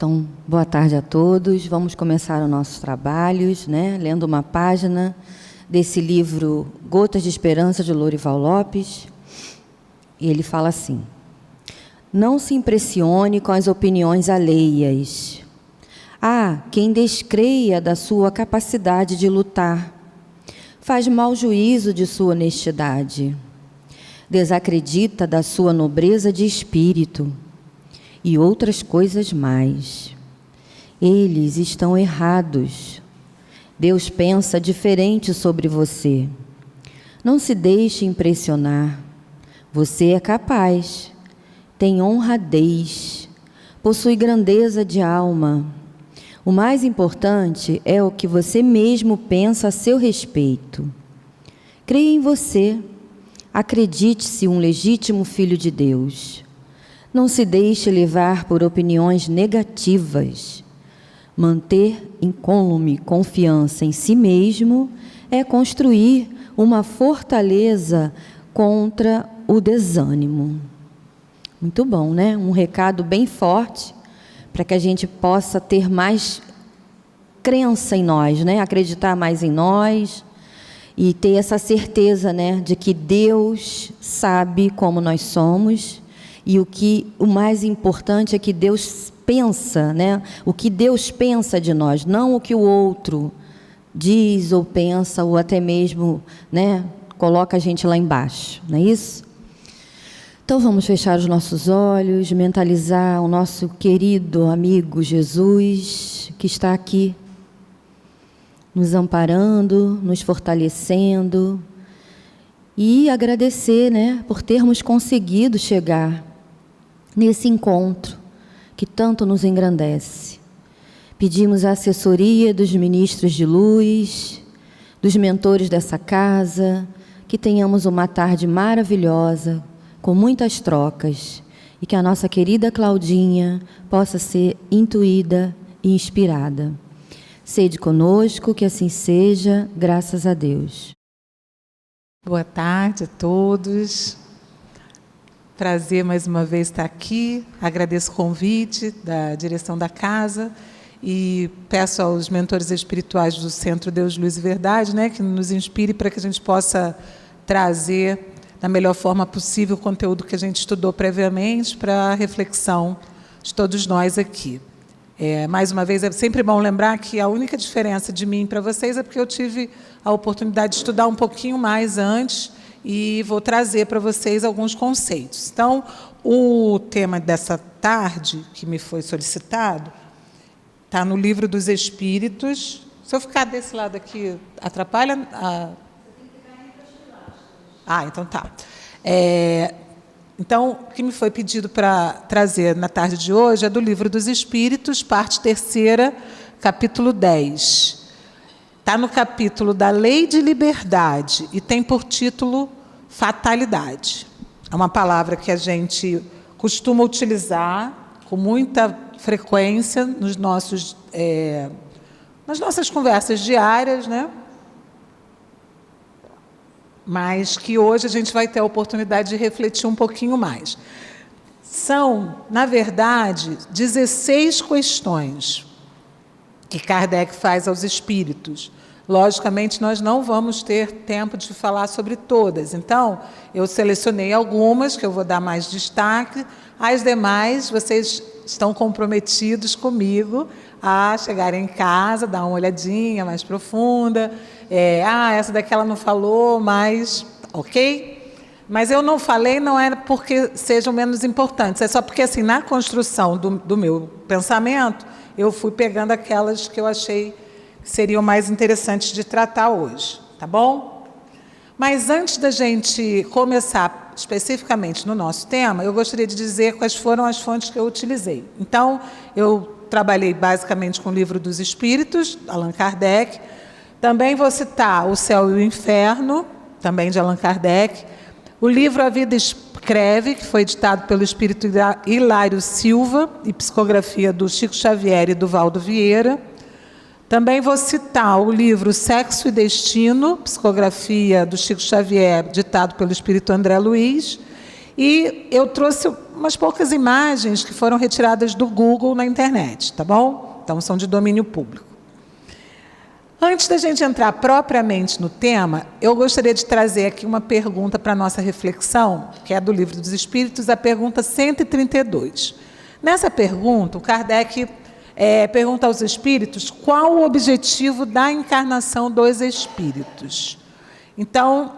Então, boa tarde a todos. Vamos começar os nossos trabalhos, lendo uma página desse livro Gotas de Esperança, de Lorival Lopes. E ele fala assim: não se impressione com as opiniões alheias. Há quem descreia da sua capacidade de lutar, faz mau juízo de sua honestidade, desacredita da sua nobreza de espírito e outras coisas mais. Eles estão errados. Deus pensa diferente sobre você. Não se deixe impressionar. Você é capaz, tem honradez, possui grandeza de alma. O mais importante é o que você mesmo pensa a seu respeito. Creia em você. Acredite-se um legítimo filho de Deus. Não se deixe levar por opiniões negativas. Manter incólume confiança em si mesmo é construir uma fortaleza contra o desânimo. Muito bom, né? Um recado bem forte para que a gente possa ter mais crença em nós, Acreditar mais em nós e ter essa certeza, de que Deus sabe como nós somos. E o mais importante é que Deus pensa, o que Deus pensa de nós, não o que o outro diz ou pensa, ou até mesmo, coloca a gente lá embaixo, não é isso? Então vamos fechar os nossos olhos, mentalizar o nosso querido amigo Jesus, que está aqui, nos amparando, nos fortalecendo, e agradecer, por termos conseguido chegar nesse encontro que tanto nos engrandece. Pedimos a assessoria dos ministros de luz, dos mentores dessa casa, que tenhamos uma tarde maravilhosa, com muitas trocas, e que a nossa querida Claudinha possa ser intuída e inspirada. Sede conosco, que assim seja, graças a Deus. Boa tarde a todos. Prazer mais uma vez estar aqui. Agradeço o convite da direção da casa e peço aos mentores espirituais do Centro Deus, Luz e Verdade, que nos inspire para que a gente possa trazer da melhor forma possível o conteúdo que a gente estudou previamente para a reflexão de todos nós aqui. Mais uma vez, é sempre bom lembrar que a única diferença de mim para vocês é porque eu tive a oportunidade de estudar um pouquinho mais antes e vou trazer para vocês alguns conceitos. Então, o tema dessa tarde, que me foi solicitado, está no Livro dos Espíritos. Se eu ficar desse lado aqui, atrapalha? Então tá. Então, o que me foi pedido para trazer na tarde de hoje é do Livro dos Espíritos, parte 3ª, capítulo 10. Está no capítulo da Lei de Liberdade e tem por título Fatalidade. É uma palavra que a gente costuma utilizar com muita frequência nas nossas conversas diárias, mas que hoje a gente vai ter a oportunidade de refletir um pouquinho mais. São, na verdade, 16 questões que Kardec faz aos espíritos. Logicamente, nós não vamos ter tempo de falar sobre todas. Então, eu selecionei algumas que eu vou dar mais destaque. As demais, vocês estão comprometidos comigo a chegarem em casa, dar uma olhadinha mais profunda. Essa daqui ela não falou, mas ok? Mas eu não falei, não é porque sejam menos importantes, é só porque, assim, na construção do meu pensamento, eu fui pegando aquelas que eu achei que seriam mais interessantes de tratar hoje, tá bom? Mas antes da gente começar especificamente no nosso tema, eu gostaria de dizer quais foram as fontes que eu utilizei. Então, eu trabalhei basicamente com o Livro dos Espíritos, Allan Kardec. Também vou citar O Céu e o Inferno, também de Allan Kardec. O livro A Vida Escreve, que foi editado pelo espírito Hilário Silva, e psicografia do Chico Xavier e do Valdo Vieira. Também vou citar o livro Sexo e Destino, psicografia do Chico Xavier, ditado pelo espírito André Luiz. E eu trouxe umas poucas imagens que foram retiradas do Google na internet, tá bom? Então, são de domínio público. Antes da gente entrar propriamente no tema, eu gostaria de trazer aqui uma pergunta para a nossa reflexão, que é do Livro dos Espíritos, a pergunta 132. Nessa pergunta, o Kardec pergunta aos espíritos qual o objetivo da encarnação dos espíritos. Então,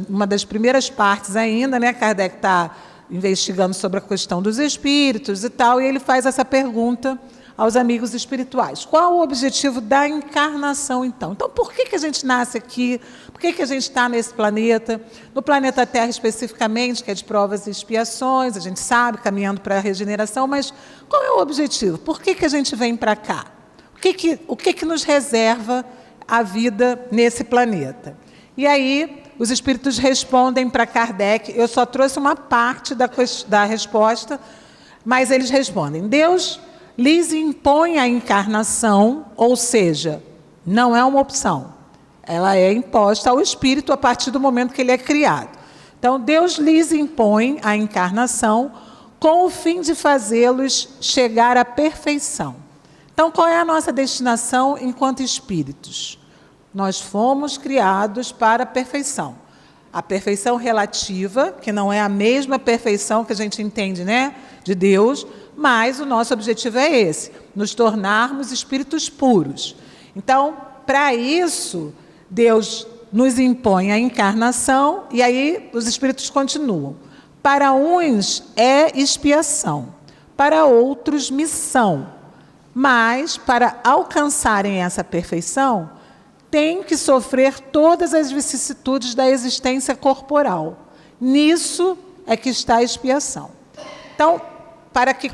uma das primeiras partes ainda, né, Kardec está investigando sobre a questão dos espíritos e tal, e ele faz essa pergunta aos amigos espirituais. Qual o objetivo da encarnação, então? Então, por que a gente nasce aqui? Por que a gente está nesse planeta? No planeta Terra, especificamente, que é de provas e expiações, a gente sabe, caminhando para a regeneração, mas qual é o objetivo? Por que a gente vem para cá? O que nos reserva a vida nesse planeta? E aí, os espíritos respondem para Kardec. Eu só trouxe uma parte da resposta, mas eles respondem: Deus lhes impõe a encarnação, ou seja, não é uma opção. Ela é imposta ao espírito a partir do momento que ele é criado. Então, Deus lhes impõe a encarnação com o fim de fazê-los chegar à perfeição. Então, qual é a nossa destinação enquanto espíritos? Nós fomos criados para a perfeição. A perfeição relativa, que não é a mesma perfeição que a gente entende, né, de Deus, mas o nosso objetivo é esse, nos tornarmos espíritos puros. Então, para isso, Deus nos impõe a encarnação, e aí os espíritos continuam. Para uns é expiação, para outros missão, mas para alcançarem essa perfeição, têm que sofrer todas as vicissitudes da existência corporal. Nisso é que está a expiação. Então, para que,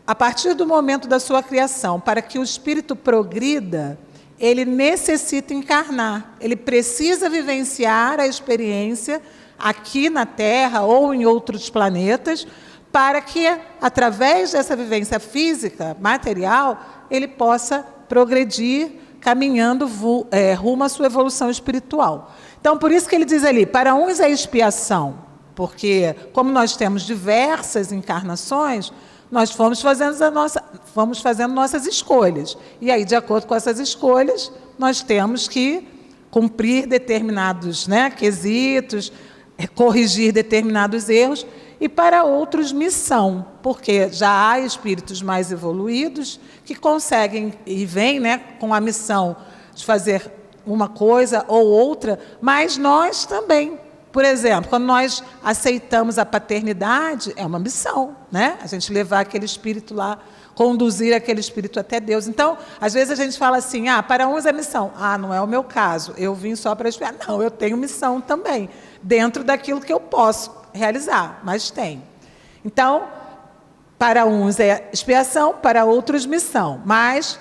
a partir do momento da sua criação, para que o espírito progrida, ele necessita encarnar, ele precisa vivenciar a experiência aqui na Terra ou em outros planetas, para que, através dessa vivência física, material, ele possa progredir, caminhando rumo à sua evolução espiritual. Então, por isso que ele diz ali, para uns é expiação, porque, como nós temos diversas encarnações, nós fomos fazendo nossas escolhas. E aí, de acordo com essas escolhas, nós temos que cumprir determinados, né, quesitos, corrigir determinados erros, e para outros missão, porque já há espíritos mais evoluídos que conseguem e vêm, né, com a missão de fazer uma coisa ou outra, mas nós também. Por exemplo, quando nós aceitamos a paternidade, é uma missão, né? A gente levar aquele espírito lá, conduzir aquele espírito até Deus. Então, às vezes a gente fala assim, para uns é missão. Não é o meu caso, eu vim só para expiar. Não, eu tenho missão também, dentro daquilo que eu posso realizar, mas tem. Então, para uns é expiação, para outros missão, mas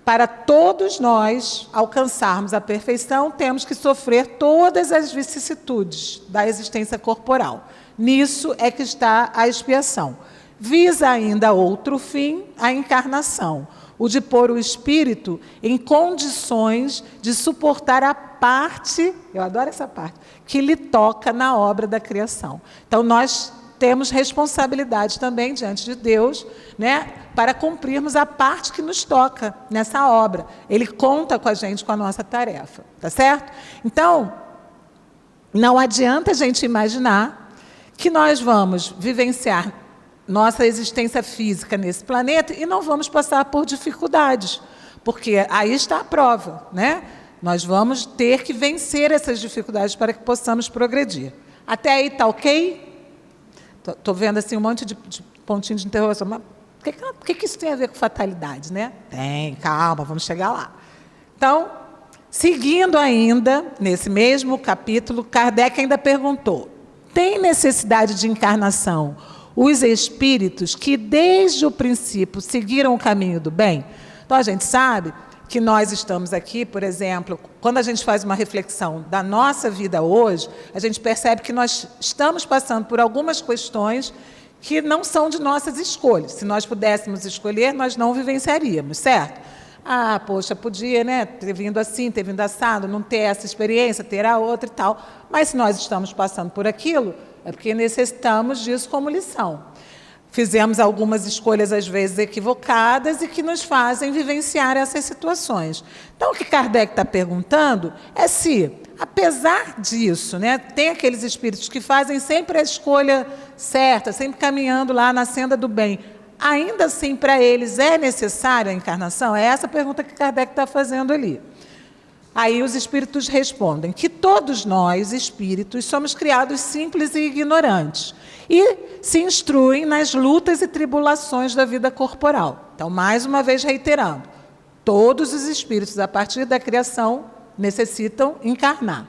para todos nós alcançarmos a perfeição, temos que sofrer todas as vicissitudes da existência corporal. Nisso é que está a expiação. Visa ainda outro fim, a encarnação, o de pôr o espírito em condições de suportar a parte, eu adoro essa parte, que lhe toca na obra da criação. Então, nós temos responsabilidade também diante de Deus, né, para cumprirmos a parte que nos toca nessa obra. Ele conta com a gente, com a nossa tarefa, tá certo? Então, não adianta a gente imaginar que nós vamos vivenciar nossa existência física nesse planeta e não vamos passar por dificuldades, porque aí está a prova, né? Nós vamos ter que vencer essas dificuldades para que possamos progredir. Até aí está ok? Estou vendo assim, um monte de pontinho de interrogação. Mas o que isso tem a ver com fatalidade, né? Tem, calma, vamos chegar lá. Então, seguindo ainda, nesse mesmo capítulo, Kardec ainda perguntou: tem necessidade de encarnação os espíritos que desde o princípio seguiram o caminho do bem? Então, a gente sabe que nós estamos aqui, por exemplo, quando a gente faz uma reflexão da nossa vida hoje, a gente percebe que nós estamos passando por algumas questões que não são de nossas escolhas. Se nós pudéssemos escolher, nós não vivenciaríamos, certo? Poxa, podia, né, ter vindo assim, ter vindo assado, não ter essa experiência, ter a outra e tal. Mas se nós estamos passando por aquilo, É porque necessitamos disso como lição. Fizemos algumas escolhas, às vezes, equivocadas e que nos fazem vivenciar essas situações. Então, o que Kardec está perguntando é se, apesar disso, né, tem aqueles espíritos que fazem sempre a escolha certa, sempre caminhando lá na senda do bem. Ainda assim, para eles, é necessária a encarnação? É essa a pergunta que Kardec está fazendo ali. Aí os espíritos respondem que todos nós, espíritos, somos criados simples e ignorantes e se instruem nas lutas e tribulações da vida corporal. Então, mais uma vez reiterando, todos os espíritos, a partir da criação, necessitam encarnar.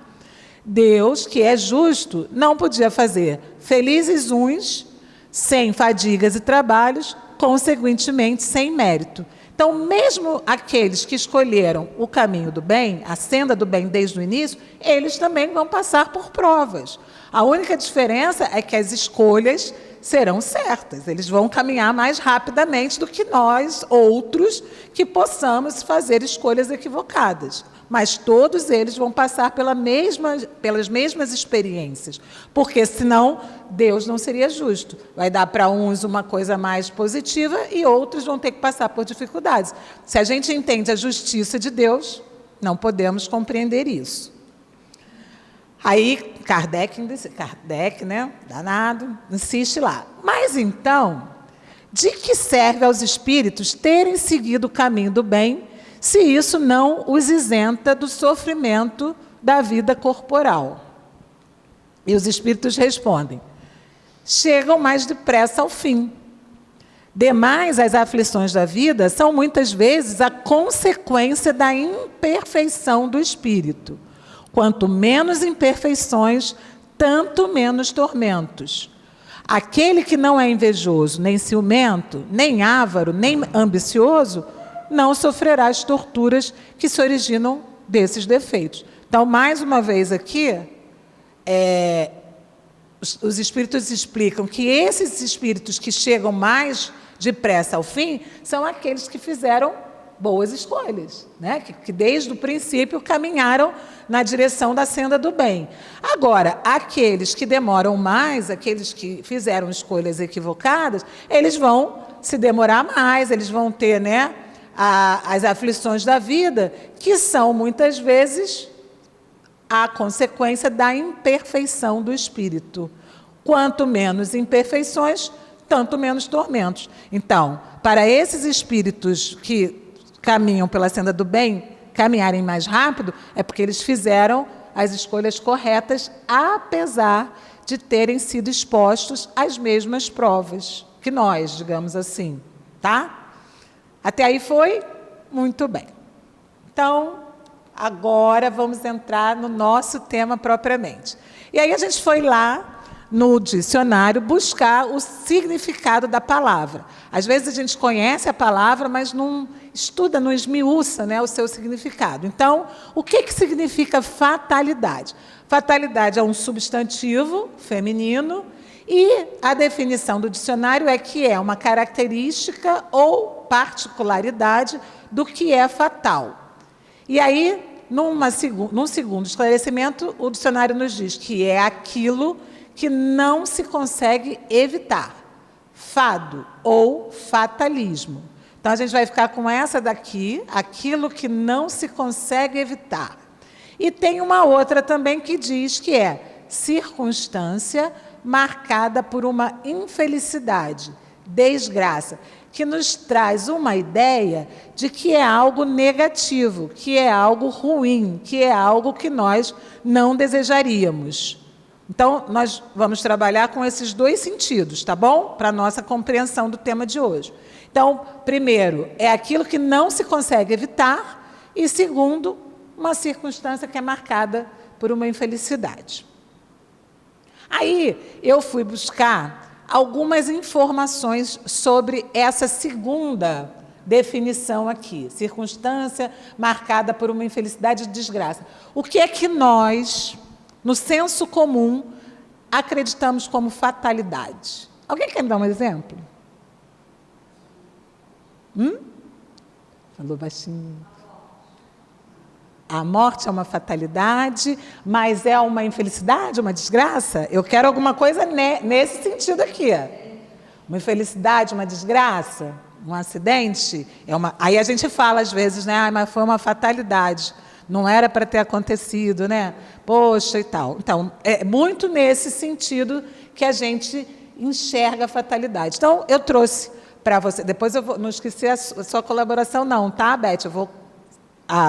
Deus, que é justo, não podia fazer felizes uns, sem fadigas e trabalhos, consequentemente sem mérito. Então, mesmo aqueles que escolheram o caminho do bem, a senda do bem desde o início, eles também vão passar por provas. A única diferença é que as escolhas serão certas. Eles vão caminhar mais rapidamente do que nós, outros, que possamos fazer escolhas equivocadas. Mas todos eles vão passar pelas mesmas experiências, porque senão Deus não seria justo. Vai dar para uns uma coisa mais positiva e outros vão ter que passar por dificuldades. Se a gente entende a justiça de Deus, não podemos compreender isso. Aí Kardec, né, danado, insiste lá. Mas então, de que serve aos espíritos terem seguido o caminho do bem, se isso não os isenta do sofrimento da vida corporal? E os espíritos respondem: chegam mais depressa ao fim. Demais, as aflições da vida são muitas vezes a consequência da imperfeição do espírito. Quanto menos imperfeições, tanto menos tormentos. Aquele que não é invejoso, nem ciumento, nem avaro, nem ambicioso, não sofrerá as torturas que se originam desses defeitos. Então, mais uma vez aqui, os espíritos explicam que esses espíritos que chegam mais depressa ao fim são aqueles que fizeram boas escolhas, né? Que desde o princípio caminharam na direção da senda do bem. Agora, aqueles que demoram mais, aqueles que fizeram escolhas equivocadas, eles vão se demorar mais, eles vão ter, né, as aflições da vida, que são muitas vezes a consequência da imperfeição do espírito. Quanto menos imperfeições, tanto menos tormentos. Então, para esses espíritos que caminham pela senda do bem, caminharem mais rápido, é porque eles fizeram as escolhas corretas, apesar de terem sido expostos às mesmas provas que nós, digamos assim, tá? Até aí foi muito bem. Então, agora vamos entrar no nosso tema propriamente. E aí a gente foi lá no dicionário buscar o significado da palavra. Às vezes a gente conhece a palavra, mas não estuda, não esmiuça, né, o seu significado. Então, o que significa fatalidade? Fatalidade é um substantivo feminino e a definição do dicionário é que é uma característica ou particularidade do que é fatal. E aí, num segundo esclarecimento, o dicionário nos diz que é aquilo que não se consegue evitar. Fado ou fatalismo. Então, a gente vai ficar com essa daqui, aquilo que não se consegue evitar. E tem uma outra também que diz que é circunstância marcada por uma infelicidade, desgraça, que nos traz uma ideia de que é algo negativo, que é algo ruim, que é algo que nós não desejaríamos. Então, nós vamos trabalhar com esses dois sentidos, tá bom? Para a nossa compreensão do tema de hoje. Então, primeiro, é aquilo que não se consegue evitar, e segundo, uma circunstância que é marcada por uma infelicidade. Aí, eu fui buscar algumas informações sobre essa segunda definição aqui, circunstância marcada por uma infelicidade e desgraça. O que é que nós, no senso comum, acreditamos como fatalidade? Alguém quer me dar um exemplo? Falou baixinho. A morte é uma fatalidade, mas é uma infelicidade, uma desgraça? Eu quero alguma coisa nesse sentido aqui. Uma infelicidade, uma desgraça, um acidente? Aí a gente fala às vezes, né? Mas foi uma fatalidade. Não era para ter acontecido, né? Poxa, e tal. Então, é muito nesse sentido que a gente enxerga a fatalidade. Então, eu trouxe para você. Depois eu não esqueci a sua colaboração, não, tá, Beth? Eu vou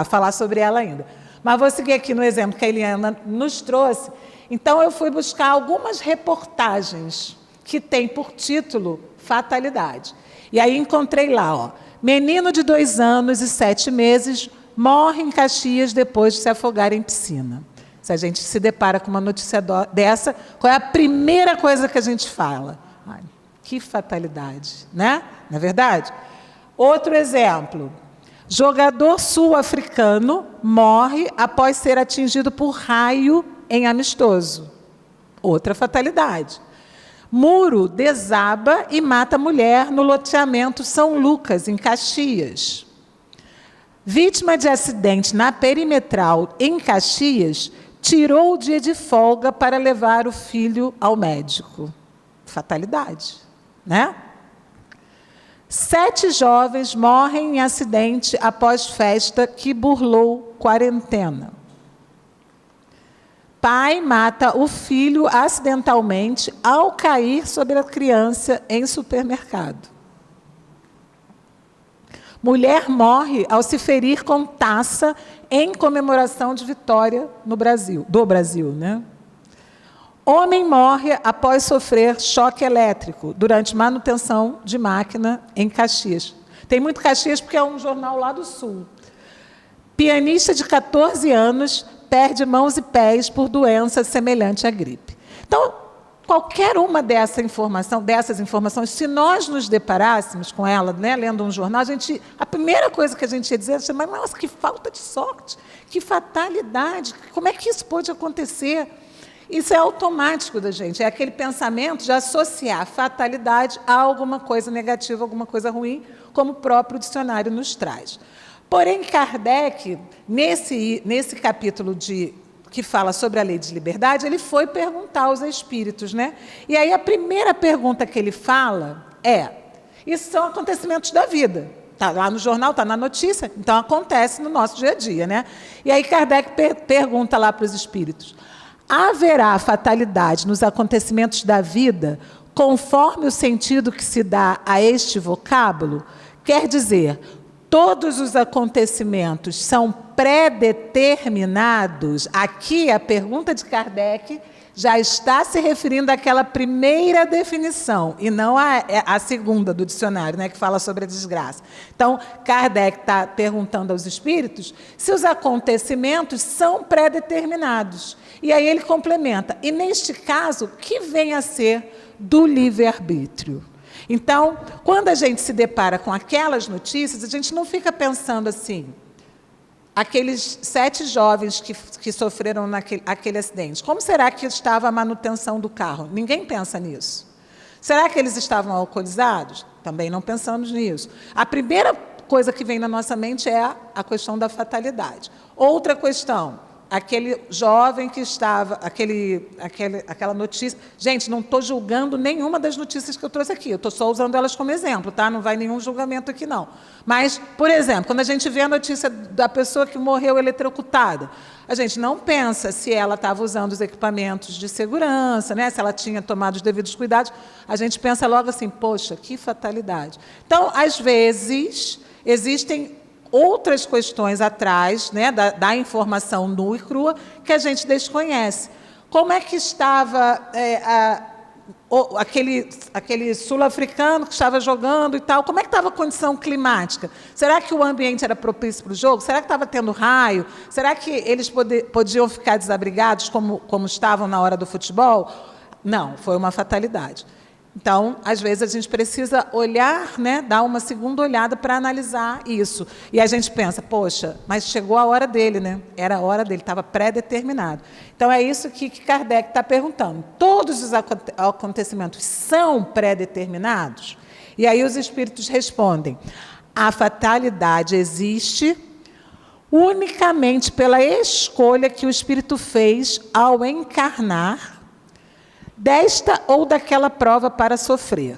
falar sobre ela ainda. Mas vou seguir aqui no exemplo que a Eliana nos trouxe. Então, eu fui buscar algumas reportagens que têm por título Fatalidade. E aí encontrei lá, ó, menino de 2 anos e 7 meses morre em Caxias depois de se afogar em piscina. Se a gente se depara com uma notícia dessa, qual é a primeira coisa que a gente fala? Ai, que fatalidade, né? Não é verdade? Outro exemplo. Jogador sul-africano morre após ser atingido por raio em amistoso. Outra fatalidade. Muro desaba e mata mulher no loteamento São Lucas, em Caxias. Vítima de acidente na Perimetral, em Caxias, tirou o dia de folga para levar o filho ao médico. Fatalidade, né? 7 jovens morrem em acidente após festa que burlou quarentena. Pai mata o filho acidentalmente ao cair sobre a criança em supermercado. Mulher morre ao se ferir com taça em comemoração de vitória do Brasil, né? Homem morre após sofrer choque elétrico durante manutenção de máquina em Caxias. Tem muito Caxias porque é um jornal lá do Sul. Pianista de 14 anos perde mãos e pés por doença semelhante à gripe. Então, qualquer uma dessas informações, se nós nos deparássemos com ela, né, lendo um jornal, a primeira coisa que a gente ia dizer é, mas nossa, que falta de sorte, que fatalidade, como é que isso pode acontecer? Isso é automático da gente, é aquele pensamento de associar fatalidade a alguma coisa negativa, alguma coisa ruim, como o próprio dicionário nos traz. Porém, Kardec, nesse capítulo que fala sobre a lei de liberdade, ele foi perguntar aos espíritos, né? E aí a primeira pergunta que ele fala isso são acontecimentos da vida. Está lá no jornal, está na notícia, então acontece no nosso dia a dia, né? E aí Kardec pergunta lá para os espíritos: haverá fatalidade nos acontecimentos da vida conforme o sentido que se dá a este vocábulo? Quer dizer, todos os acontecimentos são pré-determinados? Aqui, a pergunta de Kardec já está se referindo àquela primeira definição, e não à segunda do dicionário, né, que fala sobre a desgraça. Então, Kardec está perguntando aos espíritos se os acontecimentos são pré-determinados. E aí ele complementa, e neste caso, que vem a ser do livre-arbítrio. Então, quando a gente se depara com aquelas notícias, a gente não fica pensando assim, aqueles 7 jovens que sofreram aquele acidente, como será que estava a manutenção do carro? Ninguém pensa nisso. Será que eles estavam alcoolizados? Também não pensamos nisso. A primeira coisa que vem na nossa mente é a questão da fatalidade. Outra questão, aquele jovem que estava, aquela notícia. Gente, não estou julgando nenhuma das notícias que eu trouxe aqui, eu estou só usando elas como exemplo, tá? Não vai nenhum julgamento aqui, não. Mas, por exemplo, quando a gente vê a notícia da pessoa que morreu eletrocutada, a gente não pensa se ela estava usando os equipamentos de segurança, né? Se ela tinha tomado os devidos cuidados, a gente pensa logo assim, poxa, que fatalidade. Então, às vezes, existem outras questões atrás, né, da informação nua e crua que a gente desconhece. Como é que estava aquele sul-africano que estava jogando e tal? Como é que estava a condição climática? Será que o ambiente era propício para o jogo? Será que estava tendo raio? Será que eles podiam ficar desabrigados como estavam na hora do futebol? Não, foi uma fatalidade. Então, às vezes, a gente precisa olhar, né, dar uma segunda olhada para analisar isso. E a gente pensa, poxa, mas chegou a hora dele, né? Era a hora dele, estava pré-determinado. Então, é isso que Kardec está perguntando. Todos os acontecimentos são pré-determinados? E aí os espíritos respondem, a fatalidade existe unicamente pela escolha que o Espírito fez ao encarnar desta ou daquela prova para sofrer.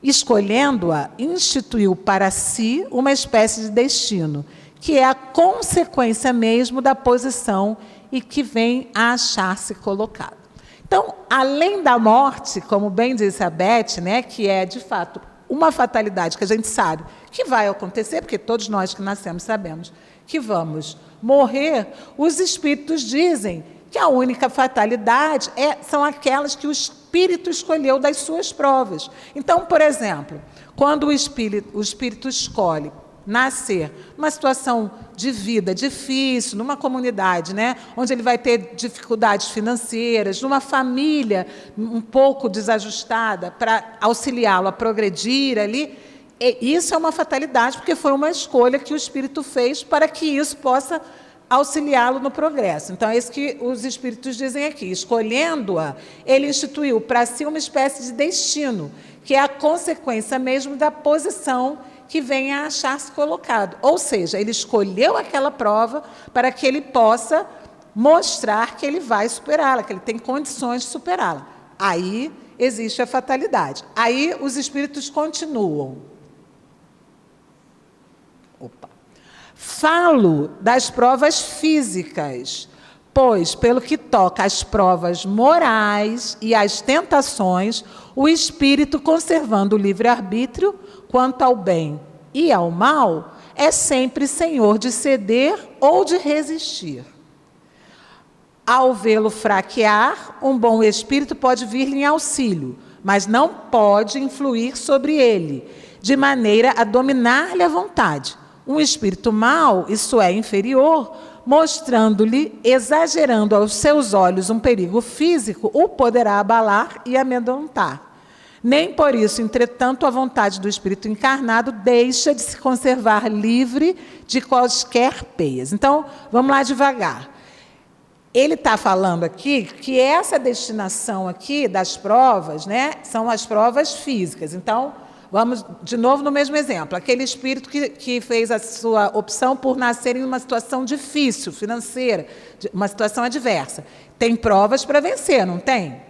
Escolhendo-a, instituiu para si uma espécie de destino, que é a consequência mesmo da posição e que vem a achar-se colocado. Então, além da morte, como bem disse a Beth, né, que é, de fato, uma fatalidade que a gente sabe que vai acontecer, porque todos nós que nascemos sabemos que vamos morrer, os espíritos dizem que a única fatalidade são aquelas que o espírito escolheu das suas provas. Então, por exemplo, quando o espírito escolhe nascer numa situação de vida difícil, numa comunidade, né, onde ele vai ter dificuldades financeiras, numa família um pouco desajustada, para auxiliá-lo a progredir ali, isso é uma fatalidade, porque foi uma escolha que o espírito fez para que isso possa auxiliá-lo no progresso. Então, é isso que os espíritos dizem aqui. Escolhendo-a, ele instituiu para si uma espécie de destino, que é a consequência mesmo da posição que vem a achar-se colocado. Ou seja, ele escolheu aquela prova para que ele possa mostrar que ele vai superá-la, que ele tem condições de superá-la. Aí existe a fatalidade. Aí os espíritos continuam. Falo das provas físicas, pois, pelo que toca às provas morais e às tentações, o espírito, conservando o livre-arbítrio quanto ao bem e ao mal, é sempre senhor de ceder ou de resistir. Ao vê-lo fraquear, um bom espírito pode vir-lhe em auxílio, mas não pode influir sobre ele, de maneira a dominar-lhe a vontade. Um espírito mau, isso é, inferior, mostrando-lhe, exagerando aos seus olhos um perigo físico, o poderá abalar e amedrontar. Nem por isso, entretanto, a vontade do espírito encarnado deixa de se conservar livre de quaisquer peias. Então, vamos lá devagar. Ele está falando aqui que essa destinação aqui das provas, né, são as provas físicas. Então, vamos de novo no mesmo exemplo. Aquele espírito que fez a sua opção por nascer em uma situação difícil, financeira, uma situação adversa. Tem provas para vencer, não tem?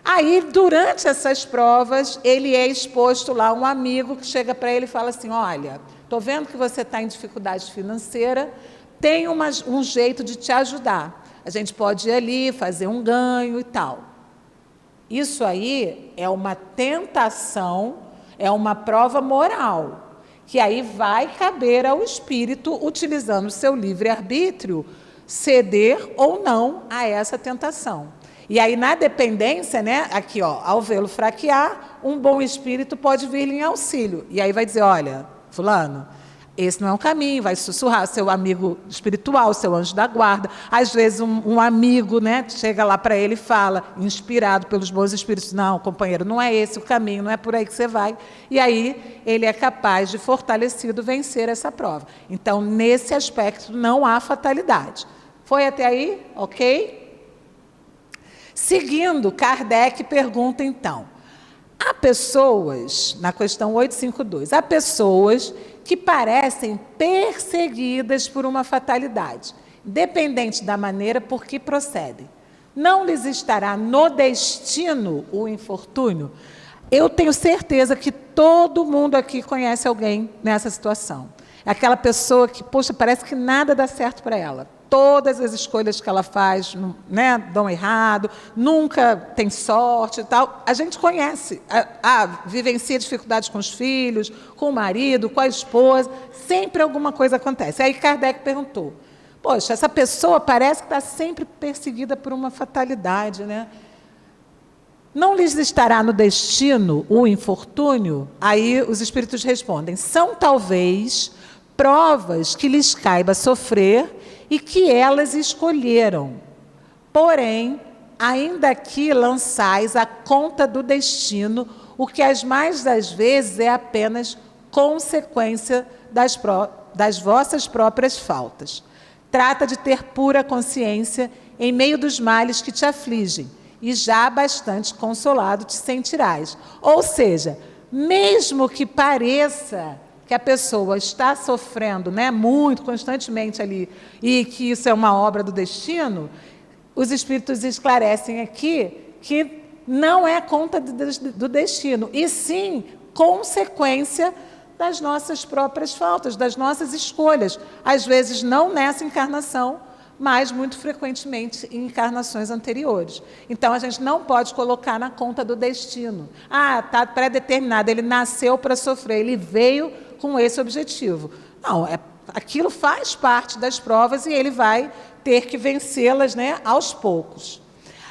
Aí, durante essas provas, ele é exposto lá a um amigo que chega para ele e fala assim, olha, estou vendo que você está em dificuldade financeira, tem um jeito de te ajudar. A gente pode ir ali, fazer um ganho e tal. Isso aí é uma tentação, é uma prova moral, que aí vai caber ao espírito, utilizando o seu livre-arbítrio, ceder ou não a essa tentação. E aí, na dependência, né, aqui, ó, ao vê-lo fraquear, um bom espírito pode vir-lhe em auxílio. E aí vai dizer, olha, fulano, esse não é um caminho, vai sussurrar seu amigo espiritual, seu anjo da guarda. Às vezes um amigo, né, chega lá para ele e fala, inspirado pelos bons espíritos, não, companheiro, não é esse o caminho, não é por aí que você vai. E aí ele é capaz de, fortalecido, vencer essa prova. Então, nesse aspecto, não há fatalidade. Foi até aí? Ok? Seguindo, Kardec pergunta, então, há pessoas, na questão 852, há pessoas que parecem perseguidas por uma fatalidade, independente da maneira por que procedem. Não lhes estará no destino o infortúnio? Eu tenho certeza que todo mundo aqui conhece alguém nessa situação. É aquela pessoa que, poxa, parece que nada dá certo para ela. Todas as escolhas que ela faz, né, dão errado, nunca tem sorte e tal. A gente conhece, vivencia dificuldades com os filhos, com o marido, com a esposa, sempre alguma coisa acontece. Aí Kardec perguntou, poxa, essa pessoa parece que está sempre perseguida por uma fatalidade, né? Não lhes estará no destino o infortúnio? Aí os espíritos respondem, são talvez provas que lhes caiba sofrer e que elas escolheram. Porém, ainda aqui lançais a conta do destino, o que as mais das vezes é apenas consequência das vossas próprias faltas. Trata de ter pura consciência em meio dos males que te afligem, e já bastante consolado te sentirás. Ou seja, mesmo que pareça que a pessoa está sofrendo, né, muito, constantemente ali, e que isso é uma obra do destino, os espíritos esclarecem aqui que não é conta do destino, e sim consequência das nossas próprias faltas, das nossas escolhas. Às vezes não nessa encarnação, mas muito frequentemente em encarnações anteriores. Então, a gente não pode colocar na conta do destino. Ah, está pré-determinado, ele nasceu para sofrer, ele veio com esse objetivo. Não, aquilo faz parte das provas e ele vai ter que vencê-las, né, aos poucos.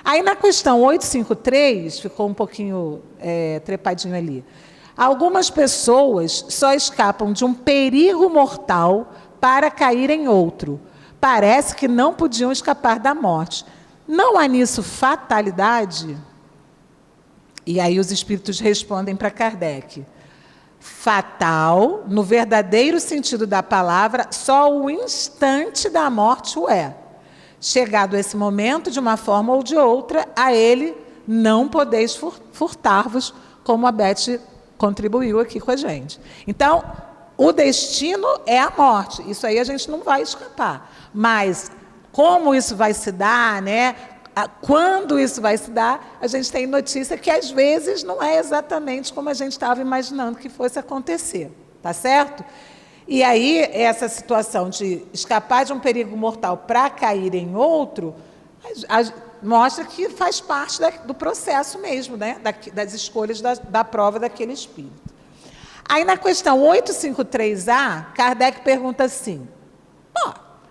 Aí, na questão 853, ficou um pouquinho trepadinho ali. Algumas pessoas só escapam de um perigo mortal para cair em outro. Parece que não podiam escapar da morte. Não há nisso fatalidade? E aí os espíritos respondem para Kardec. Fatal, no verdadeiro sentido da palavra, só o instante da morte o é. Chegado esse momento, de uma forma ou de outra, a ele não podeis furtar-vos, como a Beth contribuiu aqui com a gente. Então, o destino é a morte. Isso aí a gente não vai escapar. Mas como isso vai se dar, né? Quando isso vai se dar, a gente tem notícia que às vezes não é exatamente como a gente estava imaginando que fosse acontecer. Tá certo? E aí, essa situação de escapar de um perigo mortal para cair em outro, mostra que faz parte do processo mesmo, né? Das escolhas da prova daquele espírito. Aí, na questão 853A, Kardec pergunta assim,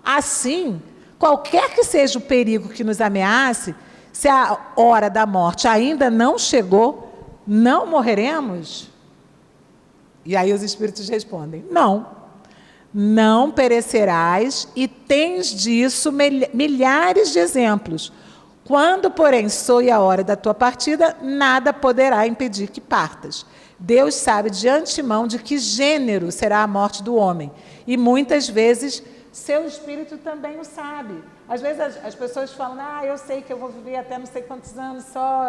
assim, qualquer que seja o perigo que nos ameace, se a hora da morte ainda não chegou, não morreremos? E aí os espíritos respondem, não perecerás, e tens disso milhares de exemplos. Quando, porém, soe a hora da tua partida, nada poderá impedir que partas. Deus sabe de antemão de que gênero será a morte do homem, e muitas vezes seu espírito também o sabe. Às vezes as pessoas falam, eu sei que eu vou viver até não sei quantos anos só,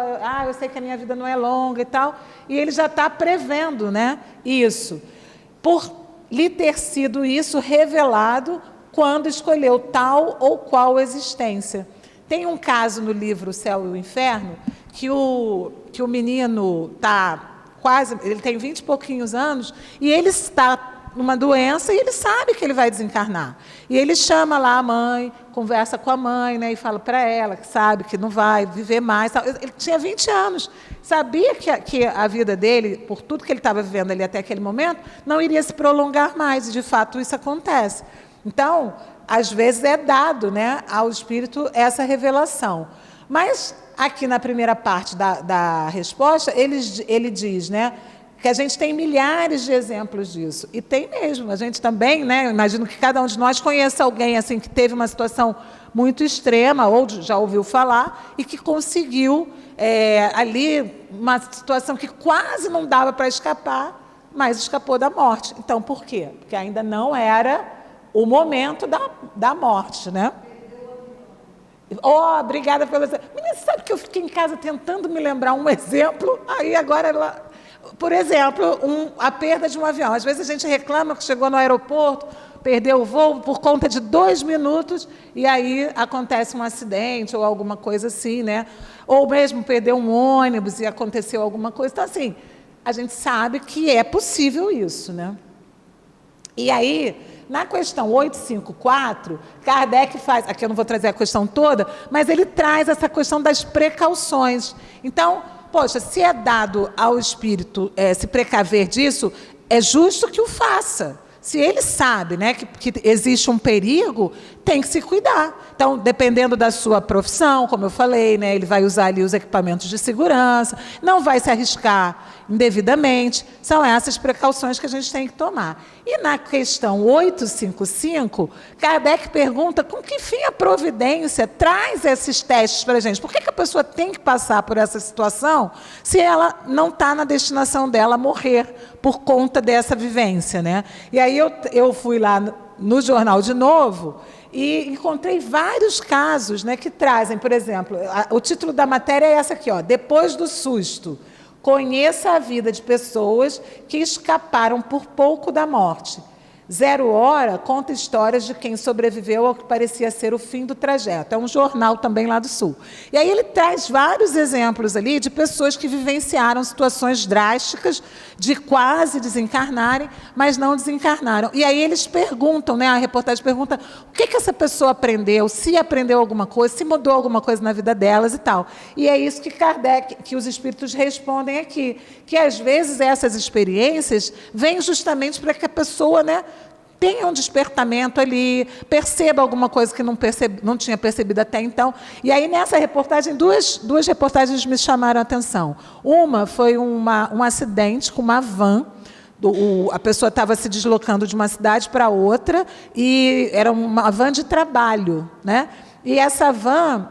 eu sei que a minha vida não é longa e tal, e ele já está prevendo, né, isso. Por lhe ter sido isso revelado quando escolheu tal ou qual existência. Tem um caso no livro O Céu e o Inferno, que o menino está ele tem 20 e pouquinhos anos, e ele está numa doença e ele sabe que ele vai desencarnar. E ele chama lá a mãe, conversa com a mãe, né, e fala para ela que sabe que não vai viver mais. Ele tinha 20 anos, sabia que a vida dele, por tudo que ele estava vivendo ali até aquele momento, não iria se prolongar mais, e de fato isso acontece. Então, às vezes é dado, né, ao espírito essa revelação. Mas aqui na primeira parte da resposta, ele diz, né, que a gente tem milhares de exemplos disso. E tem mesmo. A gente também, né, eu imagino que cada um de nós conheça alguém assim, que teve uma situação muito extrema, ou já ouviu falar, e que conseguiu, ali, uma situação que quase não dava para escapar, mas escapou da morte. Então, por quê? Porque ainda não era o momento da morte, né? Obrigada pela... Menina, sabe que eu fiquei em casa tentando me lembrar um exemplo, aí agora ela... Por exemplo, a perda de um avião. Às vezes a gente reclama que chegou no aeroporto, perdeu o voo por conta de 2 minutos, e aí acontece um acidente ou alguma coisa assim, né? Ou mesmo perdeu um ônibus e aconteceu alguma coisa. Então, assim, a gente sabe que é possível isso, né? E aí, na questão 854, Kardec faz... Aqui eu não vou trazer a questão toda, mas ele traz essa questão das precauções. Então, poxa, se é dado ao espírito se precaver disso, é justo que o faça. Se ele sabe, né, que existe um perigo, tem que se cuidar. Então, dependendo da sua profissão, como eu falei, né, ele vai usar ali os equipamentos de segurança, não vai se arriscar indevidamente. São essas precauções que a gente tem que tomar. E na questão 855, Kardec pergunta com que fim a providência traz esses testes para a gente. Por que a pessoa tem que passar por essa situação se ela não está na destinação dela morrer por conta dessa vivência, né? E aí eu fui lá no jornal de novo e encontrei vários casos, né, que trazem, por exemplo, o título da matéria é essa aqui, Depois do susto. Conheça a vida de pessoas que escaparam por pouco da morte. 0 Hora conta histórias de quem sobreviveu ao que parecia ser o fim do trajeto. É um jornal também lá do Sul. E aí ele traz vários exemplos ali de pessoas que vivenciaram situações drásticas de quase desencarnarem, mas não desencarnaram. E aí eles perguntam, né, a reportagem pergunta o que essa pessoa aprendeu, se aprendeu alguma coisa, se mudou alguma coisa na vida delas e tal. E é isso que Kardec, que os espíritos respondem aqui, que às vezes essas experiências vêm justamente para que a pessoa, né, tenha um despertamento ali, perceba alguma coisa que não tinha percebido até então. E aí, nessa reportagem, duas reportagens me chamaram a atenção. Uma foi um acidente com uma van. A pessoa estava se deslocando de uma cidade para outra e era uma van de trabalho, né? E essa van,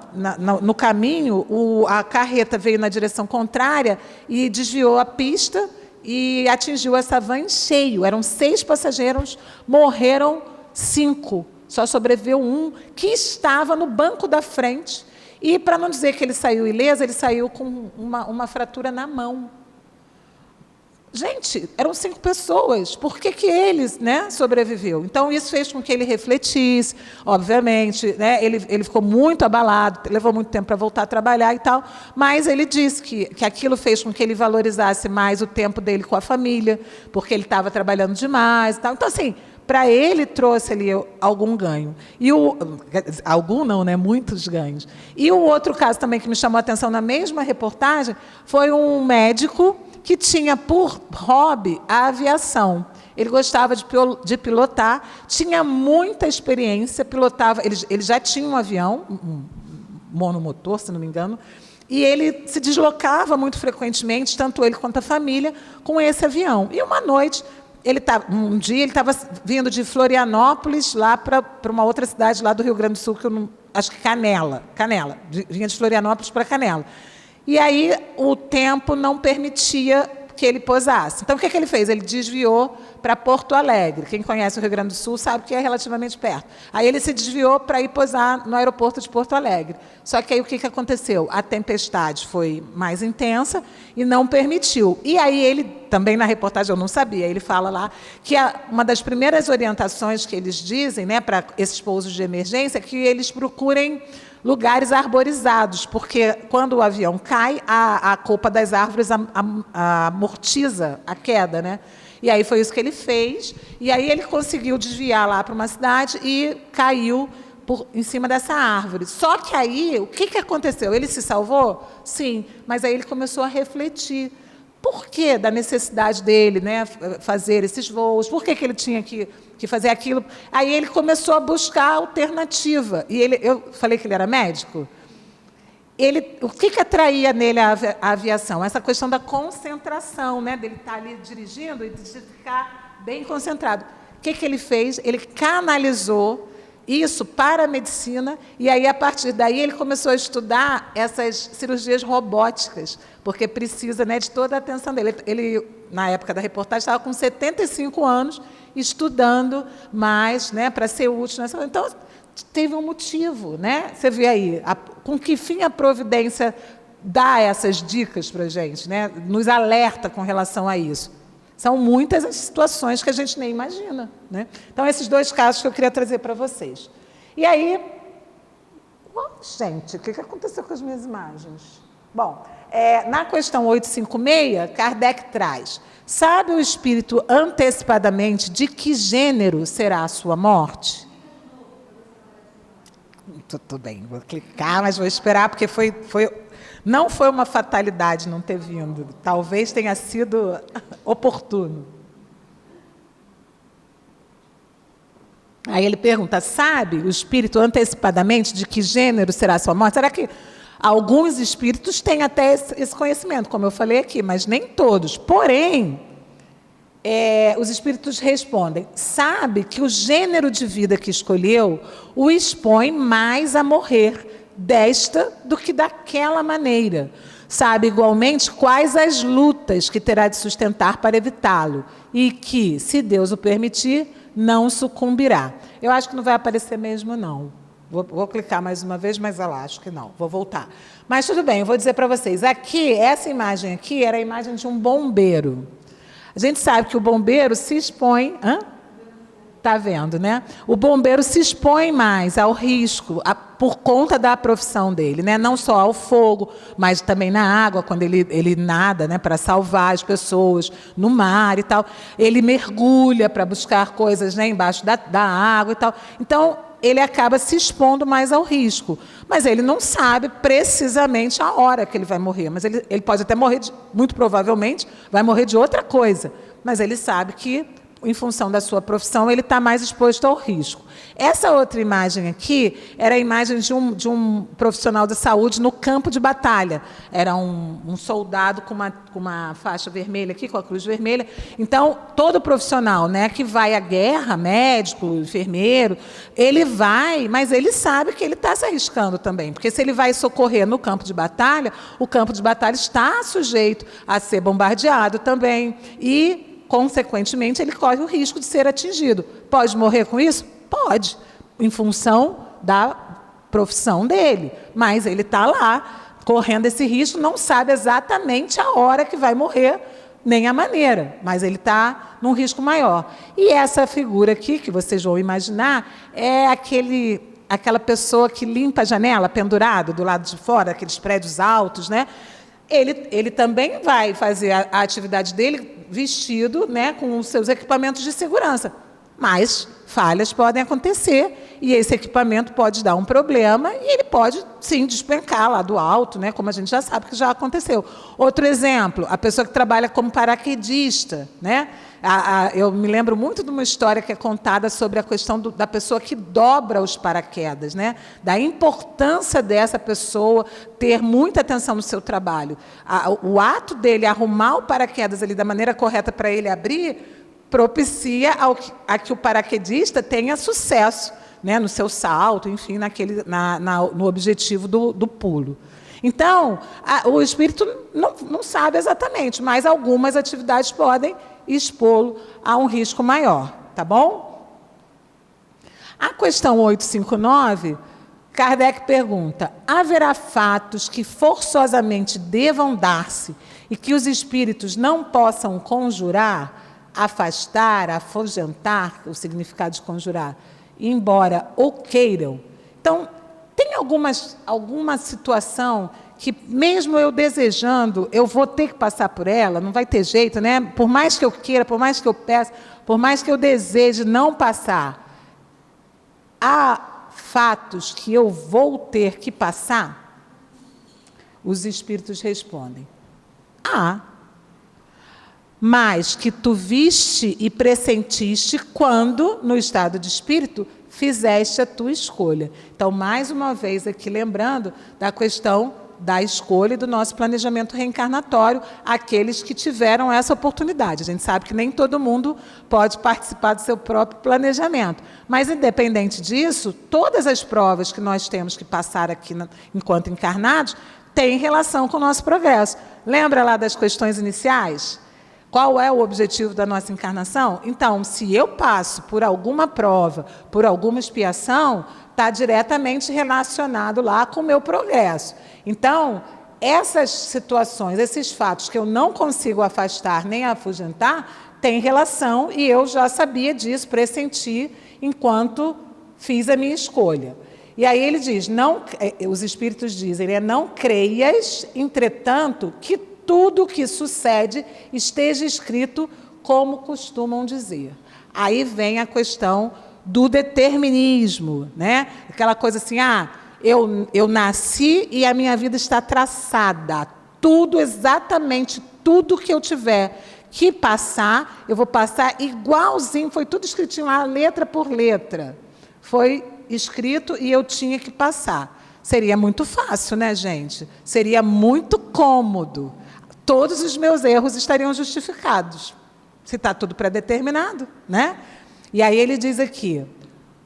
no caminho, a carreta veio na direção contrária e desviou a pista e atingiu essa van em cheio. Eram 6 passageiros, morreram 5. Só sobreviveu um, que estava no banco da frente. E, para não dizer que ele saiu ileso, ele saiu com uma fratura na mão. Gente, eram 5 pessoas. Por que eles, né, sobreviveu? Então, isso fez com que ele refletisse, obviamente, né, ele ficou muito abalado, levou muito tempo para voltar a trabalhar e tal, mas ele disse que aquilo fez com que ele valorizasse mais o tempo dele com a família, porque ele estava trabalhando demais e tal. Então, assim, para ele trouxe ali algum ganho. Algum não, né? Muitos ganhos. E o outro caso também que me chamou a atenção na mesma reportagem foi um médico que tinha por hobby a aviação. Ele gostava de pilotar, tinha muita experiência, pilotava. Ele já tinha um avião, um monomotor, se não me engano, e ele se deslocava muito frequentemente, tanto ele quanto a família, com esse avião. E uma noite, um dia ele estava vindo de Florianópolis lá para uma outra cidade lá do Rio Grande do Sul, que eu não, acho que Canela, vinha de Florianópolis para Canela. E aí o tempo não permitia que ele pousasse. Então, o que ele fez? Ele desviou para Porto Alegre. Quem conhece o Rio Grande do Sul sabe que é relativamente perto. Aí ele se desviou para ir pousar no aeroporto de Porto Alegre. Só que aí o que aconteceu? A tempestade foi mais intensa e não permitiu. E aí ele, também na reportagem, eu não sabia, ele fala lá que uma das primeiras orientações que eles dizem, né, para esses pousos de emergência é que eles procurem lugares arborizados, porque quando o avião cai, a copa das árvores amortiza a queda, né? E aí foi isso que ele fez, e aí ele conseguiu desviar lá para uma cidade e caiu em cima dessa árvore. Só que aí, o que aconteceu? Ele se salvou? Sim, mas aí ele começou a refletir. Por que da necessidade dele, né, fazer esses voos? Por que ele tinha que fazer aquilo? Aí ele começou a buscar alternativa. E eu falei que ele era médico. O que atraía nele a aviação? Essa questão da concentração, né, dele estar ali dirigindo e de ficar bem concentrado. O que ele fez? Ele canalizou isso para a medicina, e aí, a partir daí, ele começou a estudar essas cirurgias robóticas, porque precisa, né, de toda a atenção dele. Ele, na época da reportagem, estava com 75 anos, estudando mais, né, para ser útil nessa. Então, teve um motivo, né? Você vê aí, com que fim a providência dá essas dicas para a gente, né? Nos alerta com relação a isso. São muitas as situações que a gente nem imagina, né? Então, esses 2 casos que eu queria trazer para vocês. E aí, gente, o que aconteceu com as minhas imagens? Bom, na questão 856, Kardec traz: sabe o espírito antecipadamente de que gênero será a sua morte? Tudo bem, vou clicar, mas vou esperar, porque não foi uma fatalidade não ter vindo. Talvez tenha sido oportuno. Aí ele pergunta: sabe o espírito antecipadamente de que gênero será a sua morte? Será que alguns espíritos têm até esse conhecimento, como eu falei aqui, mas nem todos. Porém, os espíritos respondem: sabe que o gênero de vida que escolheu o expõe mais a morrer desta do que daquela maneira. Sabe igualmente quais as lutas que terá de sustentar para evitá-lo e que, se Deus o permitir, não sucumbirá. Eu acho que não vai aparecer mesmo, não. Vou clicar mais uma vez, mas eu acho que não. Vou voltar. Mas tudo bem, eu vou dizer para vocês. Aqui, essa imagem aqui era a imagem de um bombeiro. A gente sabe que o bombeiro se expõe... Está vendo, né? O bombeiro se expõe mais ao risco por conta da profissão dele, né? Não só ao fogo, mas também na água, quando ele nada, né? Para salvar as pessoas no mar e tal. Ele mergulha para buscar coisas, né? Embaixo da água e tal. Então, ele acaba se expondo mais ao risco. Mas ele não sabe precisamente a hora que ele vai morrer. Mas ele pode até morrer, muito provavelmente, vai morrer de outra coisa. Mas ele sabe que, em função da sua profissão, ele está mais exposto ao risco. Essa outra imagem aqui era a imagem de um profissional de saúde no campo de batalha. Era um soldado com uma faixa vermelha aqui, com a cruz vermelha. Então, todo profissional, né, que vai à guerra, médico, enfermeiro, ele vai, mas ele sabe que ele está se arriscando também. Porque se ele vai socorrer no campo de batalha, o campo de batalha está sujeito a ser bombardeado também. E, consequentemente, ele corre o risco de ser atingido. Pode morrer com isso? Pode, em função da profissão dele. Mas ele está lá, correndo esse risco, não sabe exatamente a hora que vai morrer, nem a maneira, mas ele está num risco maior. E essa figura aqui, que vocês vão imaginar, é aquela pessoa que limpa a janela, pendurado do lado de fora, aqueles prédios altos, né? Ele também vai fazer a atividade dele vestido, né, com os seus equipamentos de segurança. Mas falhas podem acontecer e esse equipamento pode dar um problema e ele pode, sim, despencar lá do alto, né, como a gente já sabe que já aconteceu. Outro exemplo, a pessoa que trabalha como paraquedista, né? Eu me lembro muito de uma história que é contada sobre a questão da pessoa que dobra os paraquedas, né? Da importância dessa pessoa ter muita atenção no seu trabalho. O ato dele arrumar o paraquedas ali da maneira correta para ele abrir propicia a que o paraquedista tenha sucesso, né? No seu salto, enfim, no objetivo do pulo. Então, o espírito não sabe exatamente, mas algumas atividades podem expô-lo a um risco maior, tá bom? A questão 859, Kardec pergunta: haverá fatos que forçosamente devam dar-se e que os espíritos não possam conjurar, afastar, afugentar, o significado de conjurar, embora o queiram? Então, tem alguma situação que, mesmo eu desejando, eu vou ter que passar por ela, não vai ter jeito, né? Por mais que eu queira, por mais que eu peça, por mais que eu deseje não passar, há fatos que eu vou ter que passar? Os espíritos respondem: mas que tu viste e pressentiste quando, no estado de espírito, fizeste a tua escolha. Então, mais uma vez aqui lembrando da questão da escolha e do nosso planejamento reencarnatório, aqueles que tiveram essa oportunidade. A gente sabe que nem todo mundo pode participar do seu próprio planejamento. Mas, independente disso, todas as provas que nós temos que passar aqui enquanto encarnados têm relação com o nosso progresso. Lembra lá das questões iniciais? Qual é o objetivo da nossa encarnação? Então, se eu passo por alguma prova, por alguma expiação, está diretamente relacionado lá com o meu progresso. Então, essas situações, esses fatos que eu não consigo afastar nem afugentar, têm relação e eu já sabia disso, pressenti enquanto fiz a minha escolha. E aí ele diz, os espíritos dizem, não creias, entretanto, que tudo o que sucede esteja escrito como costumam dizer. Aí vem a questão do determinismo, né? Aquela coisa assim, eu nasci e a minha vida está traçada. Tudo, exatamente tudo que eu tiver que passar, eu vou passar igualzinho, foi tudo escritinho lá, letra por letra. Foi escrito e eu tinha que passar. Seria muito fácil, né, gente? Seria muito cômodo. Todos os meus erros estariam justificados, se está tudo pré-determinado, né? E aí ele diz aqui,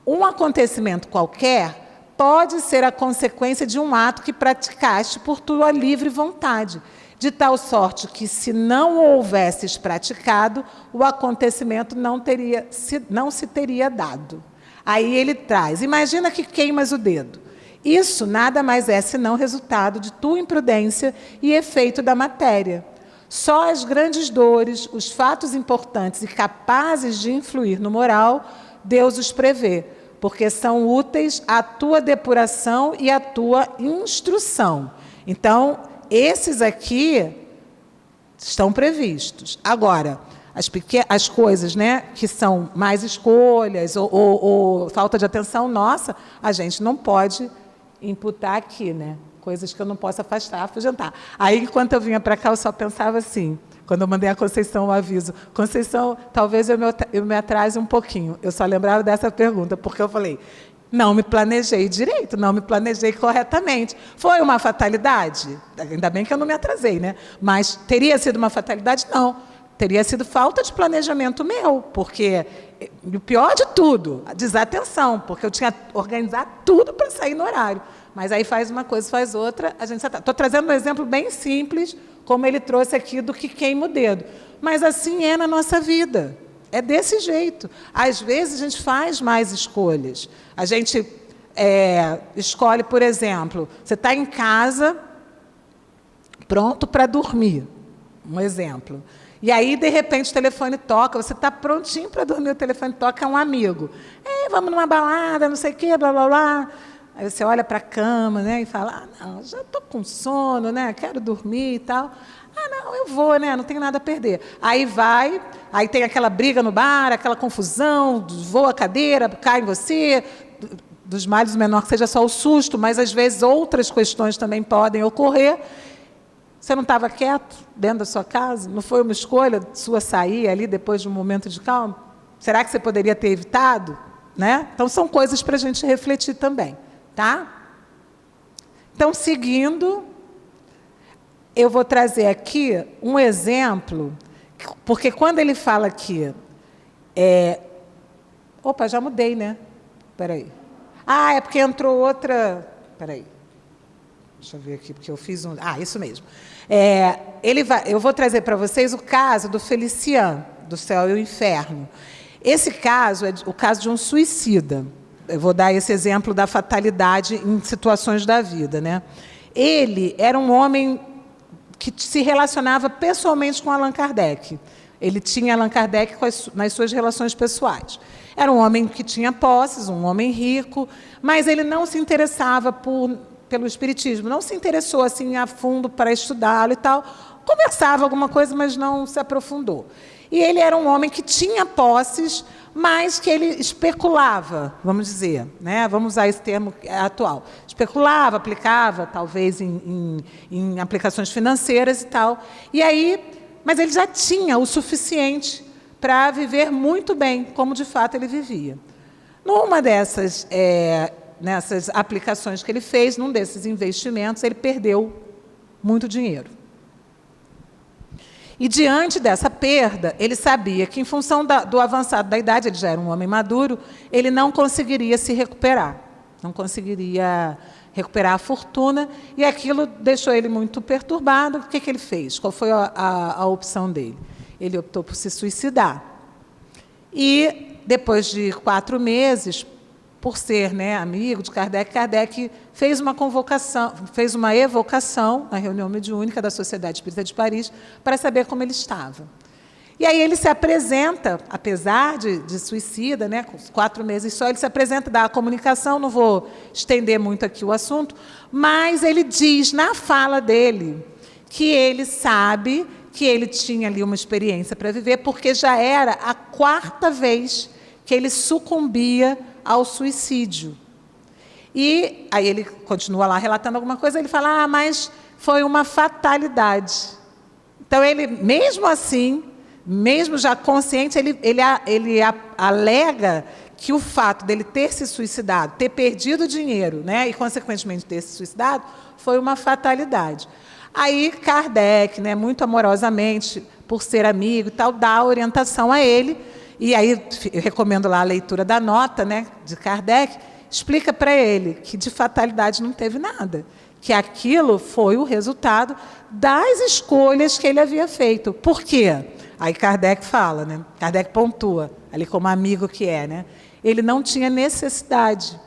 um acontecimento qualquer pode ser a consequência de um ato que praticaste por tua livre vontade, de tal sorte que, se não o houvesses praticado, o acontecimento não se teria dado. Aí ele traz, imagina que queimas o dedo. Isso nada mais é senão resultado de tua imprudência e efeito da matéria. Só as grandes dores, os fatos importantes e capazes de influir no moral, Deus os prevê, porque são úteis à tua depuração e à tua instrução. Então, esses aqui estão previstos. Agora, as coisas, né, que são mais escolhas ou falta de atenção nossa, a gente não pode imputar aqui, né? Coisas que eu não posso afugentar. Aí, enquanto eu vinha para cá, eu só pensava assim, quando eu mandei a Conceição o aviso, Conceição, talvez eu me atrase um pouquinho. Eu só lembrava dessa pergunta, porque eu falei, não me planejei direito, não me planejei corretamente. Foi uma fatalidade? Ainda bem que eu não me atrasei, né? Mas teria sido uma fatalidade? Não. Teria sido falta de planejamento meu, porque o pior de tudo, a desatenção, porque eu tinha que organizar tudo para sair no horário. Mas aí faz uma coisa, faz outra, a gente... Estou trazendo um exemplo bem simples, como ele trouxe aqui do que queima o dedo. Mas assim é na nossa vida. É desse jeito. Às vezes a gente faz mais escolhas. A gente escolhe, por exemplo, você está em casa, pronto para dormir. Um exemplo. E aí, de repente, o telefone toca, você está prontinho para dormir, o telefone toca, é um amigo. Vamos numa balada, não sei o quê, blá, blá, blá. Aí você olha para a cama, né, e fala, não, já estou com sono, né, quero dormir e tal. Não, eu vou, né, não tenho nada a perder. Aí vai, aí tem aquela briga no bar, aquela confusão, voa a cadeira, cai em você, dos males o menor que seja só o susto, mas às vezes outras questões também podem ocorrer. Você não estava quieto dentro da sua casa? Não foi uma escolha sua sair ali depois de um momento de calma? Será que você poderia ter evitado? Né? Então, são coisas para a gente refletir também. Tá? Então, seguindo, eu vou trazer aqui um exemplo, porque quando ele fala aqui... Opa, já mudei, né? Espera aí. É porque entrou outra... Espera aí. Deixa eu ver aqui, porque eu fiz um... isso mesmo. Eu vou trazer para vocês o caso do Felician, do Céu e o Inferno. Esse caso é o caso de um suicida. Eu vou dar esse exemplo da fatalidade em situações da vida, né? Ele era um homem que se relacionava pessoalmente com Allan Kardec. Ele tinha Allan Kardec nas suas relações pessoais. Era um homem que tinha posses, um homem rico, mas ele não se interessava pelo espiritismo, não se interessou assim a fundo para estudá-lo e tal. Conversava alguma coisa, mas não se aprofundou. E ele era um homem que tinha posses, mas que ele especulava, vamos dizer, né? Vamos usar esse termo atual. Especulava, aplicava, talvez, em aplicações financeiras e tal. E aí, mas ele já tinha o suficiente para viver muito bem, como de fato ele vivia. Numa dessas... nessas aplicações que ele fez, num desses investimentos, ele perdeu muito dinheiro. E, diante dessa perda, ele sabia que, em função do avançado da idade, ele já era um homem maduro, ele não conseguiria se recuperar, não conseguiria recuperar a fortuna, e aquilo deixou ele muito perturbado. O que ele fez? Qual foi a opção dele? Ele optou por se suicidar. E, depois de 4 meses, por ser, né, amigo de Kardec, Kardec fez uma convocação, fez uma evocação na reunião mediúnica da Sociedade Espírita de Paris para saber como ele estava. E aí ele se apresenta, apesar de suicida, né, com 4 meses só, ele se apresenta, dá a comunicação, não vou estender muito aqui o assunto, mas ele diz na fala dele que ele sabe que ele tinha ali uma experiência para viver, porque já era a 4ª vez que ele sucumbia ao suicídio. E aí ele continua lá relatando alguma coisa, ele fala, mas foi uma fatalidade. Então, ele, mesmo assim, mesmo já consciente, ele alega que o fato dele ter se suicidado, ter perdido dinheiro, né, e, consequentemente, ter se suicidado, foi uma fatalidade. Aí, Kardec, né, muito amorosamente, por ser amigo e tal, dá a orientação a ele. E aí, eu recomendo lá a leitura da nota, né, de Kardec, explica para ele que de fatalidade não teve nada, que aquilo foi o resultado das escolhas que ele havia feito. Por quê? Aí Kardec fala, né, Kardec pontua, ali como amigo que é, né, ele não tinha necessidade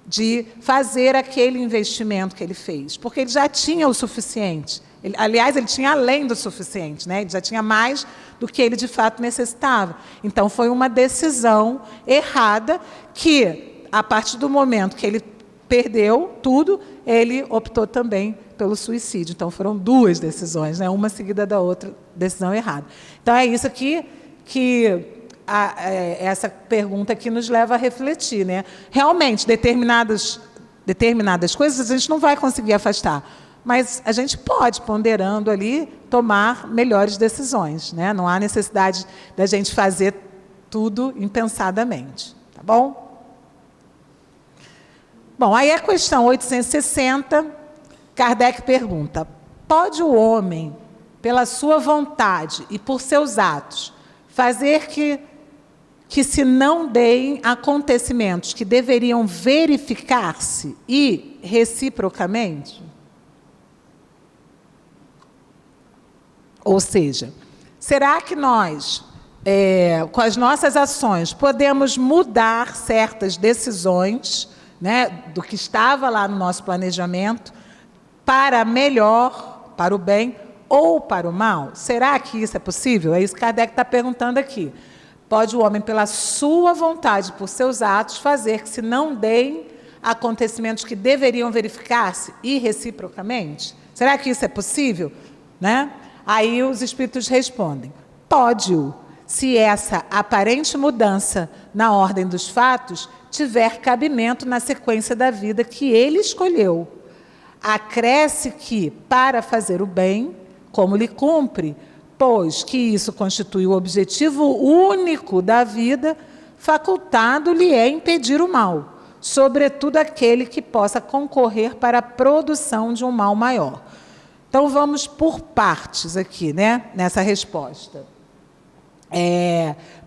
de fazer aquele investimento que ele fez, porque ele já tinha o suficiente. Aliás, ele tinha além do suficiente, né? Ele já tinha mais do que ele de fato necessitava. Então, foi uma decisão errada que, a partir do momento que ele perdeu tudo, ele optou também pelo suicídio. Então, foram duas decisões, né? Uma seguida da outra, decisão errada. Então, é isso que essa pergunta aqui nos leva a refletir, né? Realmente, determinadas coisas a gente não vai conseguir afastar, mas a gente pode, ponderando ali, tomar melhores decisões, né? Não há necessidade da gente fazer tudo impensadamente, tá bom? Bom, aí a questão 860, Kardec pergunta: pode o homem, pela sua vontade e por seus atos, fazer que se não deem acontecimentos que deveriam verificar-se e reciprocamente? Ou seja, será que nós, com as nossas ações, podemos mudar certas decisões, né, do que estava lá no nosso planejamento, para melhor, para o bem ou para o mal? Será que isso é possível? É isso que Kardec está perguntando aqui. Pode o homem, pela sua vontade, por seus atos, fazer que se não deem acontecimentos que deveriam verificar-se e reciprocamente? Será que isso é possível? Né? Aí os espíritos respondem: pode-o, se essa aparente mudança na ordem dos fatos tiver cabimento na sequência da vida que ele escolheu. Acresce que, para fazer o bem, como lhe cumpre, pois que isso constitui o objetivo único da vida, facultado-lhe é impedir o mal, sobretudo aquele que possa concorrer para a produção de um mal maior. Então, vamos por partes aqui, né, nessa resposta.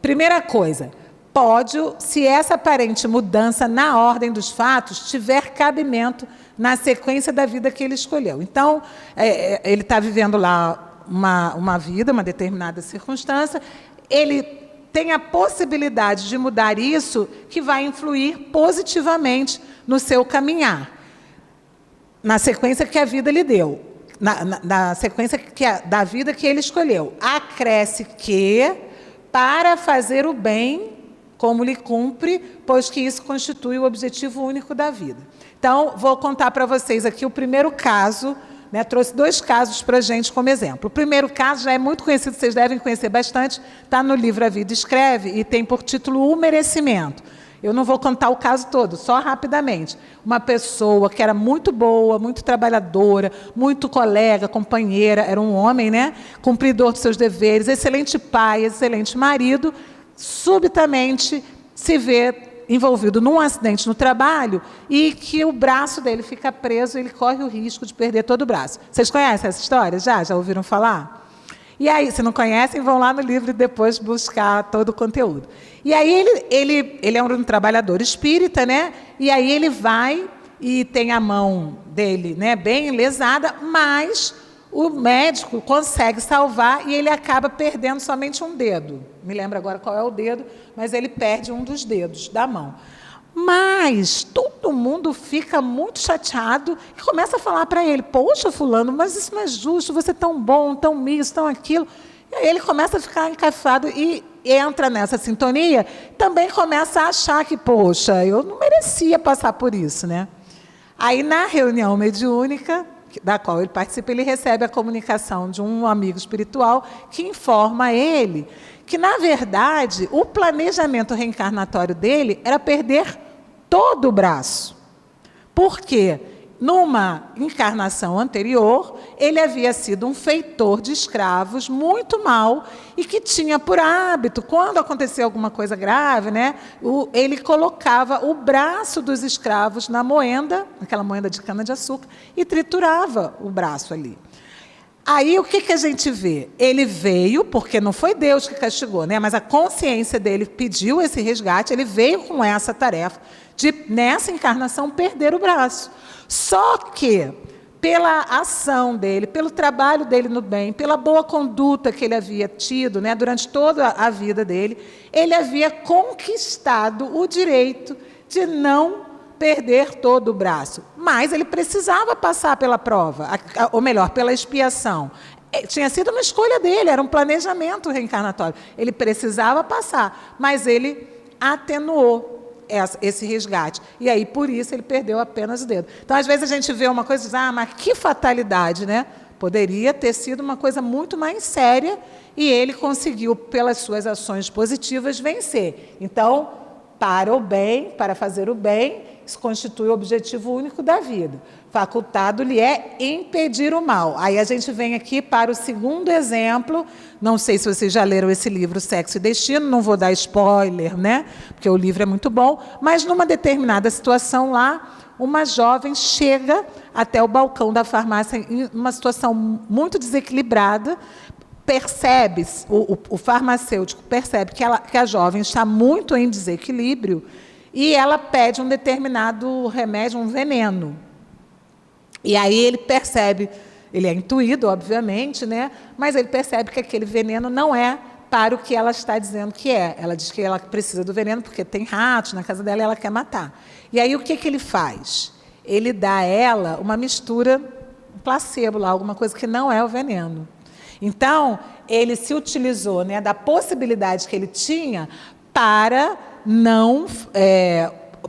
Primeira coisa, pode, se essa aparente mudança na ordem dos fatos tiver cabimento na sequência da vida que ele escolheu. Então, ele está vivendo lá uma vida, uma determinada circunstância, ele tem a possibilidade de mudar isso, que vai influir positivamente no seu caminhar, na sequência que a vida lhe deu, na sequência da vida que ele escolheu. Acresce que, para fazer o bem, como lhe cumpre, pois que isso constitui o objetivo único da vida. Então, vou contar para vocês aqui o primeiro caso, né? Trouxe 2 casos para a gente como exemplo. O primeiro caso já é muito conhecido, vocês devem conhecer bastante, está no livro A Vida Escreve e tem por título O Merecimento. Eu não vou contar o caso todo, só rapidamente. Uma pessoa que era muito boa, muito trabalhadora, muito colega, companheira, era um homem, né? Cumpridor dos seus deveres, excelente pai, excelente marido, subitamente se vê envolvido num acidente no trabalho e que o braço dele fica preso e ele corre o risco de perder todo o braço. Vocês conhecem essa história? Já ouviram falar? E aí, se não conhecem, vão lá no livro e depois buscar todo o conteúdo. E aí ele é um trabalhador espírita, né? E aí ele vai e tem a mão dele, né, bem lesada, mas o médico consegue salvar e ele acaba perdendo somente um dedo. Me lembro agora qual é o dedo, mas ele perde um dos dedos da mão. Mas todo mundo fica muito chateado e começa a falar para ele: poxa, fulano, mas isso não é justo, você é tão bom, tão isso, tão aquilo. E aí ele começa a ficar encafado e entra nessa sintonia, também começa a achar que, poxa, eu não merecia passar por isso, né? Aí, na reunião mediúnica, da qual ele participa, ele recebe a comunicação de um amigo espiritual que informa ele que, na verdade, o planejamento reencarnatório dele era perder todo o braço. Por quê? Numa encarnação anterior, ele havia sido um feitor de escravos muito mau e que tinha por hábito, quando acontecia alguma coisa grave, né, ele colocava o braço dos escravos na moenda, aquela moenda de cana-de-açúcar, e triturava o braço ali. Aí o que a gente vê? Ele veio, porque não foi Deus que castigou, né? Mas a consciência dele pediu esse resgate, ele veio com essa tarefa de, nessa encarnação, perder o braço. Só que, pela ação dele, pelo trabalho dele no bem, pela boa conduta que ele havia tido, né, durante toda a vida dele, ele havia conquistado o direito de não perder todo o braço. Mas ele precisava passar pela prova, ou melhor, pela expiação. Tinha sido uma escolha dele, era um planejamento reencarnatório. Ele precisava passar, mas ele atenuou esse resgate. E aí, por isso, ele perdeu apenas o dedo. Então, às vezes, a gente vê uma coisa e diz, mas que fatalidade, né? Poderia ter sido uma coisa muito mais séria e ele conseguiu, pelas suas ações positivas, vencer. Então, para o bem, para fazer o bem, isso constitui o objetivo único da vida. Facultado-lhe é impedir o mal. Aí a gente vem aqui para o segundo exemplo. Não sei se vocês já leram esse livro, Sexo e Destino, não vou dar spoiler, né? Porque o livro é muito bom. Mas numa determinada situação lá, uma jovem chega até o balcão da farmácia em uma situação muito desequilibrada, percebe, o farmacêutico percebe que a jovem está muito em desequilíbrio e ela pede um determinado remédio, um veneno. E aí ele percebe, ele é intuído, obviamente, né? Mas ele percebe que aquele veneno não é para o que ela está dizendo que é. Ela diz que ela precisa do veneno porque tem ratos na casa dela e ela quer matar. E aí o que ele faz? Ele dá a ela uma mistura, um placebo lá, alguma coisa que não é o veneno. Então, ele se utilizou, né, da possibilidade que ele tinha para não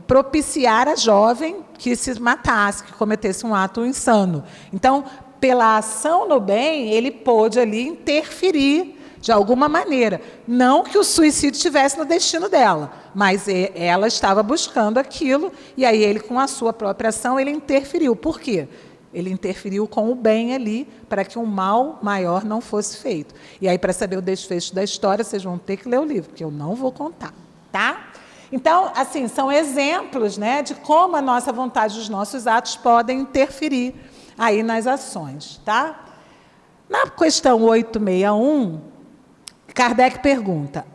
propiciar a jovem que se matasse, que cometesse um ato insano. Então, pela ação no bem, ele pôde ali interferir de alguma maneira. Não que o suicídio estivesse no destino dela, mas ela estava buscando aquilo, e aí ele, com a sua própria ação, ele interferiu. Por quê? Ele interferiu com o bem ali, para que um mal maior não fosse feito. E aí, para saber o desfecho da história, vocês vão ter que ler o livro, porque eu não vou contar, tá? Então, assim, são exemplos, né, de como a nossa vontade, os nossos atos podem interferir aí nas ações, tá? Na questão 861, Kardec pergunta: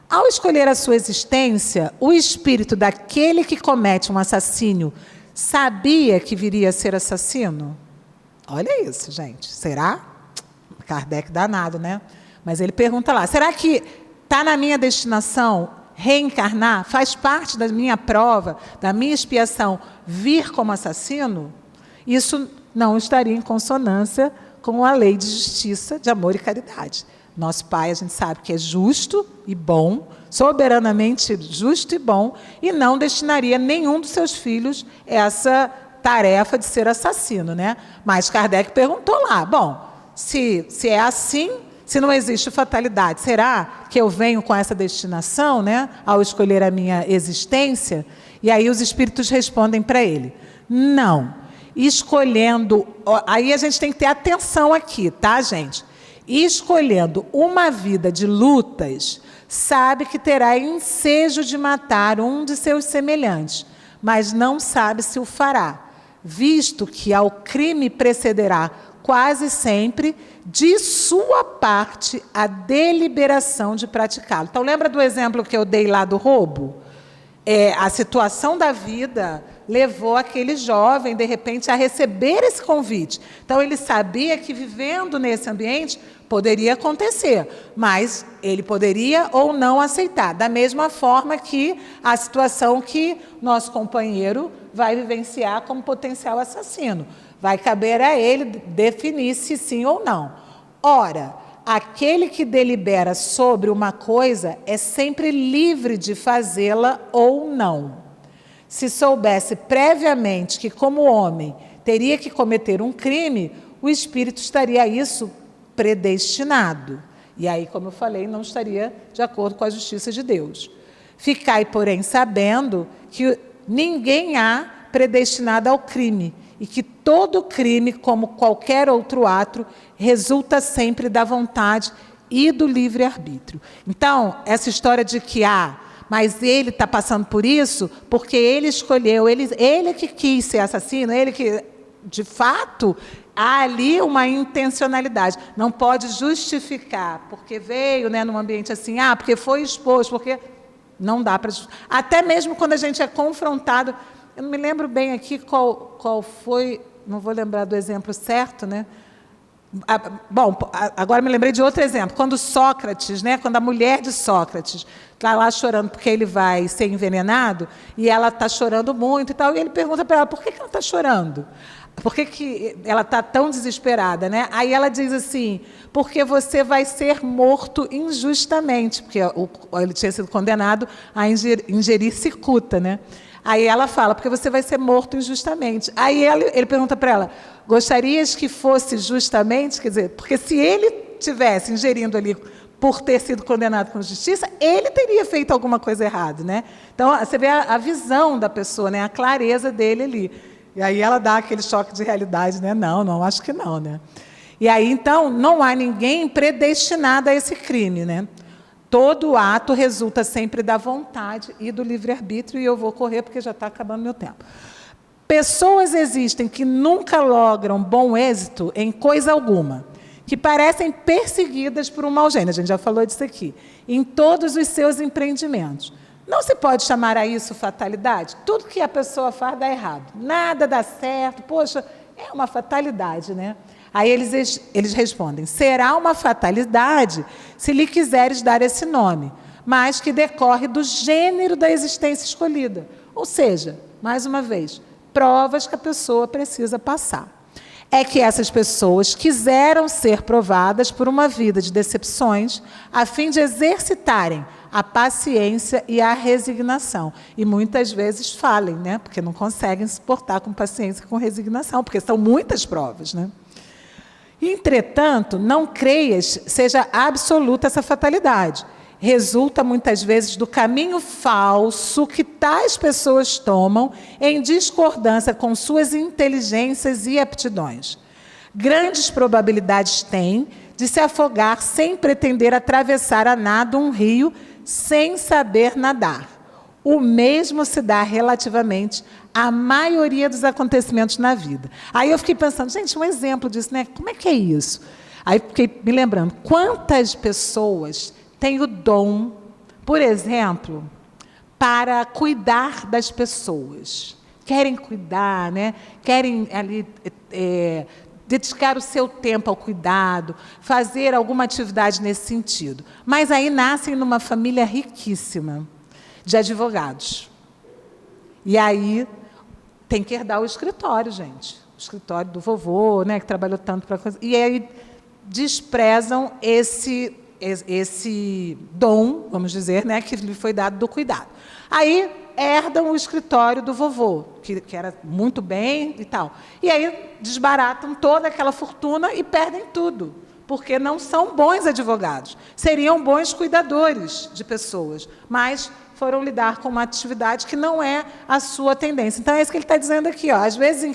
ao escolher a sua existência, o espírito daquele que comete um assassínio sabia que viria a ser assassino? Olha isso, gente. Será? Kardec danado, né? Mas ele pergunta lá, será que está na minha destinação reencarnar? Faz parte da minha prova, da minha expiação, vir como assassino? Isso não estaria em consonância com a lei de justiça, de amor e caridade. Nosso Pai, a gente sabe que é justo e bom, soberanamente justo e bom, e não destinaria nenhum dos seus filhos essa tarefa de ser assassino, né? Mas Kardec perguntou lá, bom, se é assim, se não existe fatalidade, será que eu venho com essa destinação, né, ao escolher a minha existência? E aí os espíritos respondem para ele, não. Escolhendo, aí a gente tem que ter atenção aqui, tá, gente? Escolhendo uma vida de lutas, sabe que terá ensejo de matar um de seus semelhantes, mas não sabe se o fará, visto que ao crime precederá quase sempre, de sua parte, a deliberação de praticá-lo. Então, lembra do exemplo que eu dei lá do roubo? A situação da vida levou aquele jovem, de repente, a receber esse convite. Então, ele sabia que, vivendo nesse ambiente, poderia acontecer, mas ele poderia ou não aceitar. Da mesma forma que a situação que nosso companheiro vai vivenciar como potencial assassino. Vai caber a ele definir se sim ou não. Ora, aquele que delibera sobre uma coisa é sempre livre de fazê-la ou não. Se soubesse previamente que, como homem, teria que cometer um crime, o espírito estaria a isso predestinado. E aí, como eu falei, não estaria de acordo com a justiça de Deus. Ficai, porém, sabendo que ninguém há predestinado ao crime, e que todo crime, como qualquer outro ato, resulta sempre da vontade e do livre-arbítrio. Então, essa história de que mas ele está passando por isso porque ele escolheu, ele que quis ser assassino, ele que, de fato, há ali uma intencionalidade. Não pode justificar, porque veio, né, num ambiente assim, porque foi exposto, porque não dá para... Até mesmo quando a gente é confrontado... Eu não me lembro bem aqui qual foi não vou lembrar do exemplo certo, né? Bom, agora me lembrei de outro exemplo. Quando Sócrates, né, quando a mulher de Sócrates está lá chorando porque ele vai ser envenenado, e ela está chorando muito e tal, e ele pergunta para ela, por que ela está chorando? Por que ela está tão desesperada, né? Aí ela diz assim, porque você vai ser morto injustamente, porque ele tinha sido condenado a ingerir cicuta, né? Aí ela fala, porque você vai ser morto injustamente. Aí ele pergunta para ela, gostarias que fosse justamente? Quer dizer, porque se ele tivesse ingerindo ali por ter sido condenado com justiça, ele teria feito alguma coisa errada, né? Então, você vê a visão da pessoa, né? A clareza dele ali. E aí ela dá aquele choque de realidade, né? Não, acho que não, né? E aí, então, não há ninguém predestinado a esse crime, né? Todo ato resulta sempre da vontade e do livre-arbítrio, e eu vou correr porque já está acabando meu tempo. Pessoas existem que nunca logram bom êxito em coisa alguma, que parecem perseguidas por um mau gênio, a gente já falou disso aqui, em todos os seus empreendimentos. Não se pode chamar a isso fatalidade? Tudo que a pessoa faz dá errado, nada dá certo, poxa, é uma fatalidade, né? Aí eles respondem, será uma fatalidade se lhe quiseres dar esse nome, mas que decorre do gênero da existência escolhida. Ou seja, mais uma vez, provas que a pessoa precisa passar. É que essas pessoas quiseram ser provadas por uma vida de decepções, a fim de exercitarem a paciência e a resignação. E muitas vezes falem, né? Porque não conseguem se portar com paciência e com resignação, porque são muitas provas, né? Entretanto, não creias seja absoluta essa fatalidade. Resulta muitas vezes do caminho falso que tais pessoas tomam em discordância com suas inteligências e aptidões. Grandes probabilidades têm de se afogar sem pretender atravessar a nado um rio sem saber nadar. O mesmo se dá relativamente à maioria dos acontecimentos na vida. Aí eu fiquei pensando, gente, um exemplo disso, né? Como é que é isso? Aí fiquei me lembrando, quantas pessoas têm o dom, por exemplo, para cuidar das pessoas? Querem cuidar, né? Querem ali dedicar o seu tempo ao cuidado, fazer alguma atividade nesse sentido. Mas aí nascem numa família riquíssima de advogados. E aí tem que herdar o escritório, gente. O escritório do vovô, né, que trabalhou tanto para coisa. E aí desprezam esse dom, vamos dizer, né, que lhe foi dado do cuidado. Aí herdam o escritório do vovô, que era muito bem e tal. E aí desbaratam toda aquela fortuna e perdem tudo, porque não são bons advogados. Seriam bons cuidadores de pessoas, mas foram lidar com uma atividade que não é a sua tendência. Então, é isso que ele está dizendo aqui. Ó. Às vezes,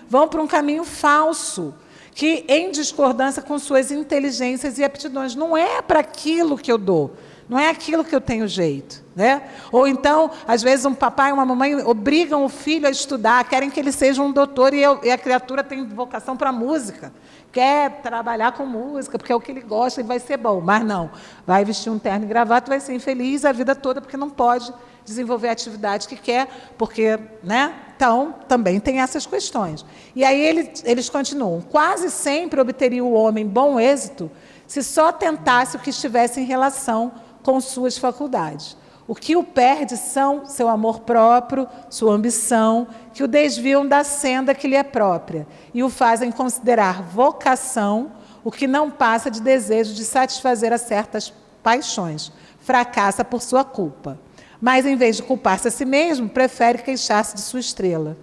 vão para um caminho falso, que em discordância com suas inteligências e aptidões. Não é para aquilo que eu dou, não é aquilo que eu tenho jeito. Né? Ou então, às vezes, um papai e uma mamãe obrigam o filho a estudar, querem que ele seja um doutor e a criatura tem vocação para música, quer trabalhar com música, porque é o que ele gosta e vai ser bom. Mas não, vai vestir um terno e gravata e vai ser infeliz a vida toda, porque não pode desenvolver a atividade que quer, porque, né? Então, também tem essas questões. E aí eles continuam. Quase sempre obteria o homem bom êxito se só tentasse o que estivesse em relação com suas faculdades. O que o perde são seu amor próprio, sua ambição, que o desviam da senda que lhe é própria e o fazem considerar vocação o que não passa de desejo de satisfazer a certas paixões. Fracassa por sua culpa. Mas, em vez de culpar-se a si mesmo, prefere queixar-se de sua estrela.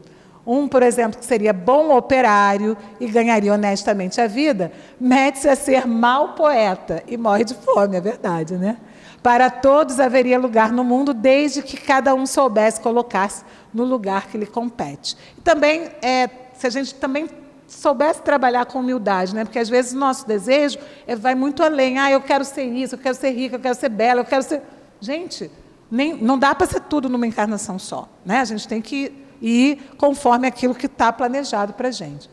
Por exemplo, que seria bom operário e ganharia honestamente a vida, mete-se a ser mau poeta e morre de fome, é verdade, né? Para todos haveria lugar no mundo, desde que cada um soubesse colocar-se no lugar que lhe compete. E também, se a gente também soubesse trabalhar com humildade, né? Porque às vezes o nosso desejo vai muito além. Eu quero ser isso, eu quero ser rica, eu quero ser bela, eu quero ser... Gente, não dá para ser tudo numa encarnação só. Né? A gente tem que ir conforme aquilo que está planejado para a gente.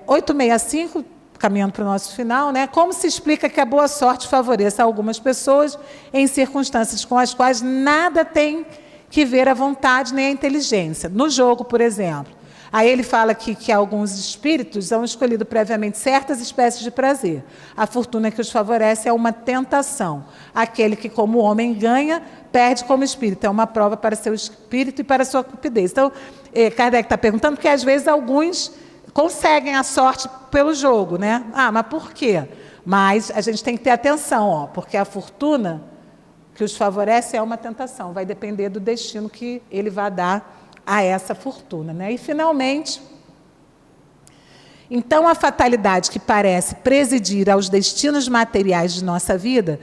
865... caminhando para o nosso final, né? Como se explica que a boa sorte favoreça algumas pessoas em circunstâncias com as quais nada tem que ver a vontade nem a inteligência? No jogo, por exemplo, Aí ele fala aqui que alguns espíritos são escolhidos previamente certas espécies de prazer. A fortuna que os favorece é uma tentação. Aquele que, como homem, ganha, perde como espírito. É uma prova para seu espírito e para sua cupidez. Então, Kardec está perguntando porque, às vezes, alguns conseguem a sorte pelo jogo, né? Ah, mas por quê? Mas a gente tem que ter atenção, ó, porque a fortuna que os favorece é uma tentação. Vai depender do destino que ele vai dar a essa fortuna, né? E, finalmente, então a fatalidade que parece presidir aos destinos materiais de nossa vida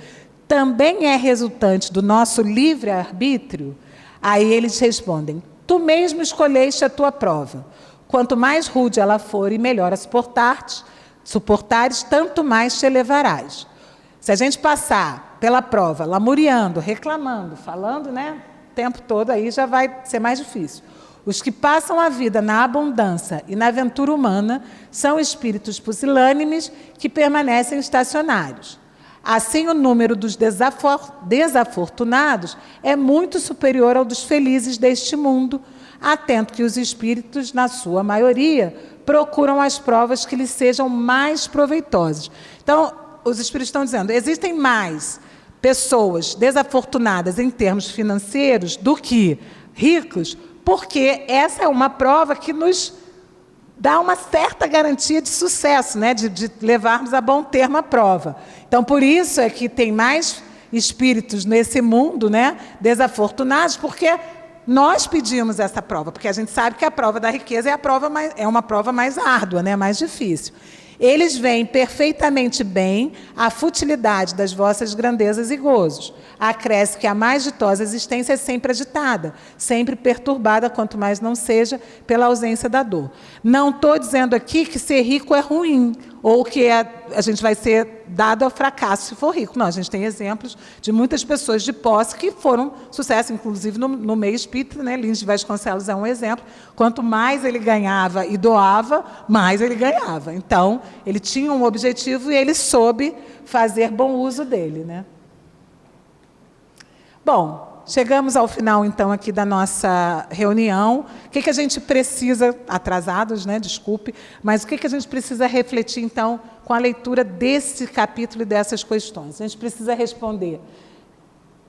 também é resultante do nosso livre-arbítrio? Aí eles respondem: tu mesmo escolheste a tua prova. Quanto mais rude ela for e melhor a suportares, tanto mais te elevarás. Se a gente passar pela prova lamuriando, reclamando, falando, né, o tempo todo, aí já vai ser mais difícil. Os que passam a vida na abundância e na aventura humana são espíritos pusilânimes que permanecem estacionários. Assim, o número dos desafortunados é muito superior ao dos felizes deste mundo, atento que os espíritos, na sua maioria, procuram as provas que lhes sejam mais proveitosas. Então, os espíritos estão dizendo, existem mais pessoas desafortunadas em termos financeiros do que ricos, porque essa é uma prova que nos dá uma certa garantia de sucesso, né? de levarmos a bom termo a prova. Então, por isso é que tem mais espíritos nesse mundo, né, desafortunados, porque nós pedimos essa prova, porque a gente sabe que a prova da riqueza é uma prova mais árdua, né, mais difícil. Eles veem perfeitamente bem a futilidade das vossas grandezas e gozos. Acresce que a mais ditosa existência é sempre agitada, sempre perturbada, quanto mais não seja pela ausência da dor. Não estou dizendo aqui que ser rico é ruim, ou que a gente vai ser dado ao fracasso se for rico. Não, a gente tem exemplos de muitas pessoas de posse que foram sucesso, inclusive no meio espírita, né? Lins de Vasconcelos é um exemplo. Quanto mais ele ganhava e doava, mais ele ganhava. Então, ele tinha um objetivo e ele soube fazer bom uso dele, né? Bom, chegamos ao final, então, aqui da nossa reunião. O que a gente precisa, atrasados, né, desculpe, mas o que a gente precisa refletir, então, com a leitura desse capítulo e dessas questões? A gente precisa responder: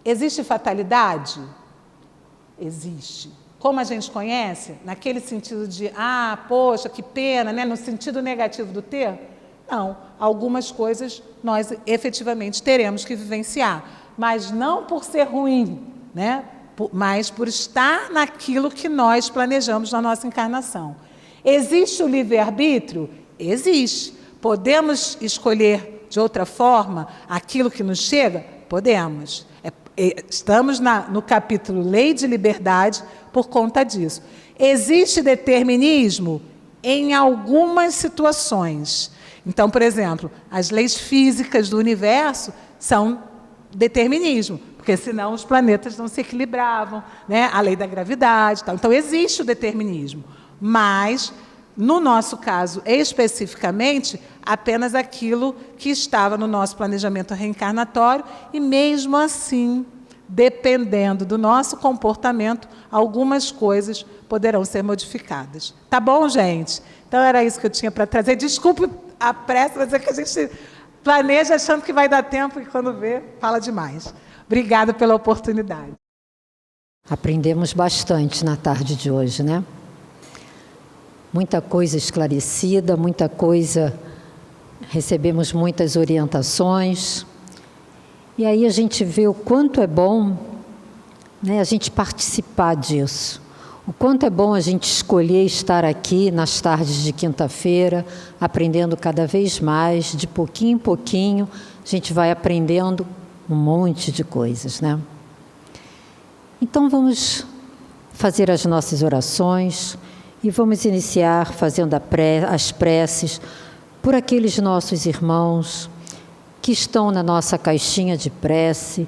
existe fatalidade? Existe. Como a gente conhece? Naquele sentido de, poxa, que pena, né? No sentido negativo do termo? Não. Algumas coisas nós efetivamente teremos que vivenciar, mas não por ser ruim, né? Mas por estar naquilo que nós planejamos na nossa encarnação. Existe o livre-arbítrio? Existe. Podemos escolher de outra forma aquilo que nos chega? Podemos. Estamos no capítulo Lei de Liberdade por conta disso. Existe determinismo? Em algumas situações. Então, por exemplo, as leis físicas do universo são determinismo, porque senão os planetas não se equilibravam, né? A lei da gravidade, tal. Então existe o determinismo, mas no nosso caso especificamente apenas aquilo que estava no nosso planejamento reencarnatório, e mesmo assim, dependendo do nosso comportamento, algumas coisas poderão ser modificadas. Tá bom, gente? Então era isso que eu tinha para trazer. Desculpe a pressa, mas é que a gente planeja achando que vai dar tempo e quando vê, fala demais. Obrigada pela oportunidade. Aprendemos bastante na tarde de hoje, né? Muita coisa esclarecida, muita coisa, recebemos muitas orientações. E aí a gente vê o quanto é bom, né, a gente participar disso. O quanto é bom a gente escolher estar aqui nas tardes de quinta-feira, aprendendo cada vez mais, de pouquinho em pouquinho, a gente vai aprendendo um monte de coisas, né? Então vamos fazer as nossas orações e vamos iniciar fazendo as preces por aqueles nossos irmãos que estão na nossa caixinha de prece,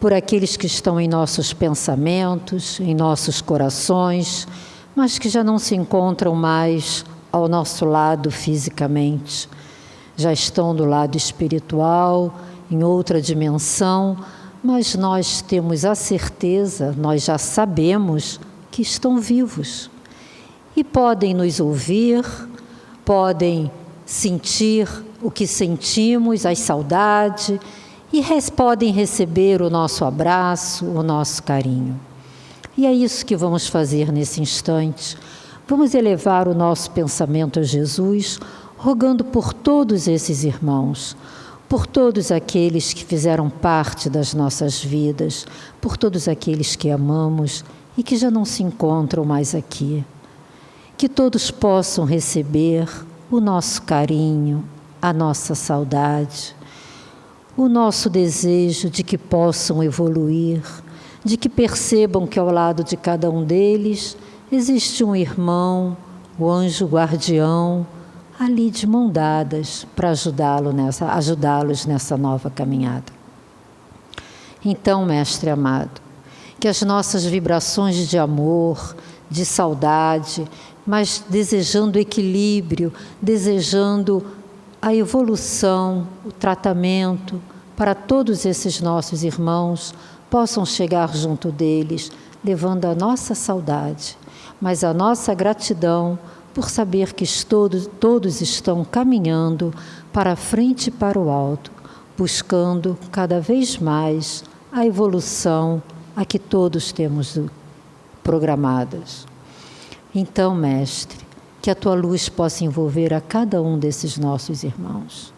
por aqueles que estão em nossos pensamentos, em nossos corações, mas que já não se encontram mais ao nosso lado fisicamente. Já estão do lado espiritual, em outra dimensão, mas nós temos a certeza, nós já sabemos que estão vivos. e podem nos ouvir, podem sentir o que sentimos, as saudades, e podem receber o nosso abraço, o nosso carinho. E é isso que vamos fazer nesse instante. Vamos elevar o nosso pensamento a Jesus, rogando por todos esses irmãos, por todos aqueles que fizeram parte das nossas vidas, por todos aqueles que amamos e que já não se encontram mais aqui. Que todos possam receber o nosso carinho, a nossa saudade, o nosso desejo de que possam evoluir, de que percebam que ao lado de cada um deles existe um irmão, o anjo guardião, ali de mão dadas para ajudá-los nessa nova caminhada. Então, Mestre amado, que as nossas vibrações de amor, de saudade, mas desejando equilíbrio, desejando a evolução, o tratamento para todos esses nossos irmãos, possam chegar junto deles, levando a nossa saudade, mas a nossa gratidão por saber que todos estão caminhando para a frente e para o alto, buscando cada vez mais a evolução a que todos temos programadas. Então, Mestre, que a Tua luz possa envolver a cada um desses nossos irmãos.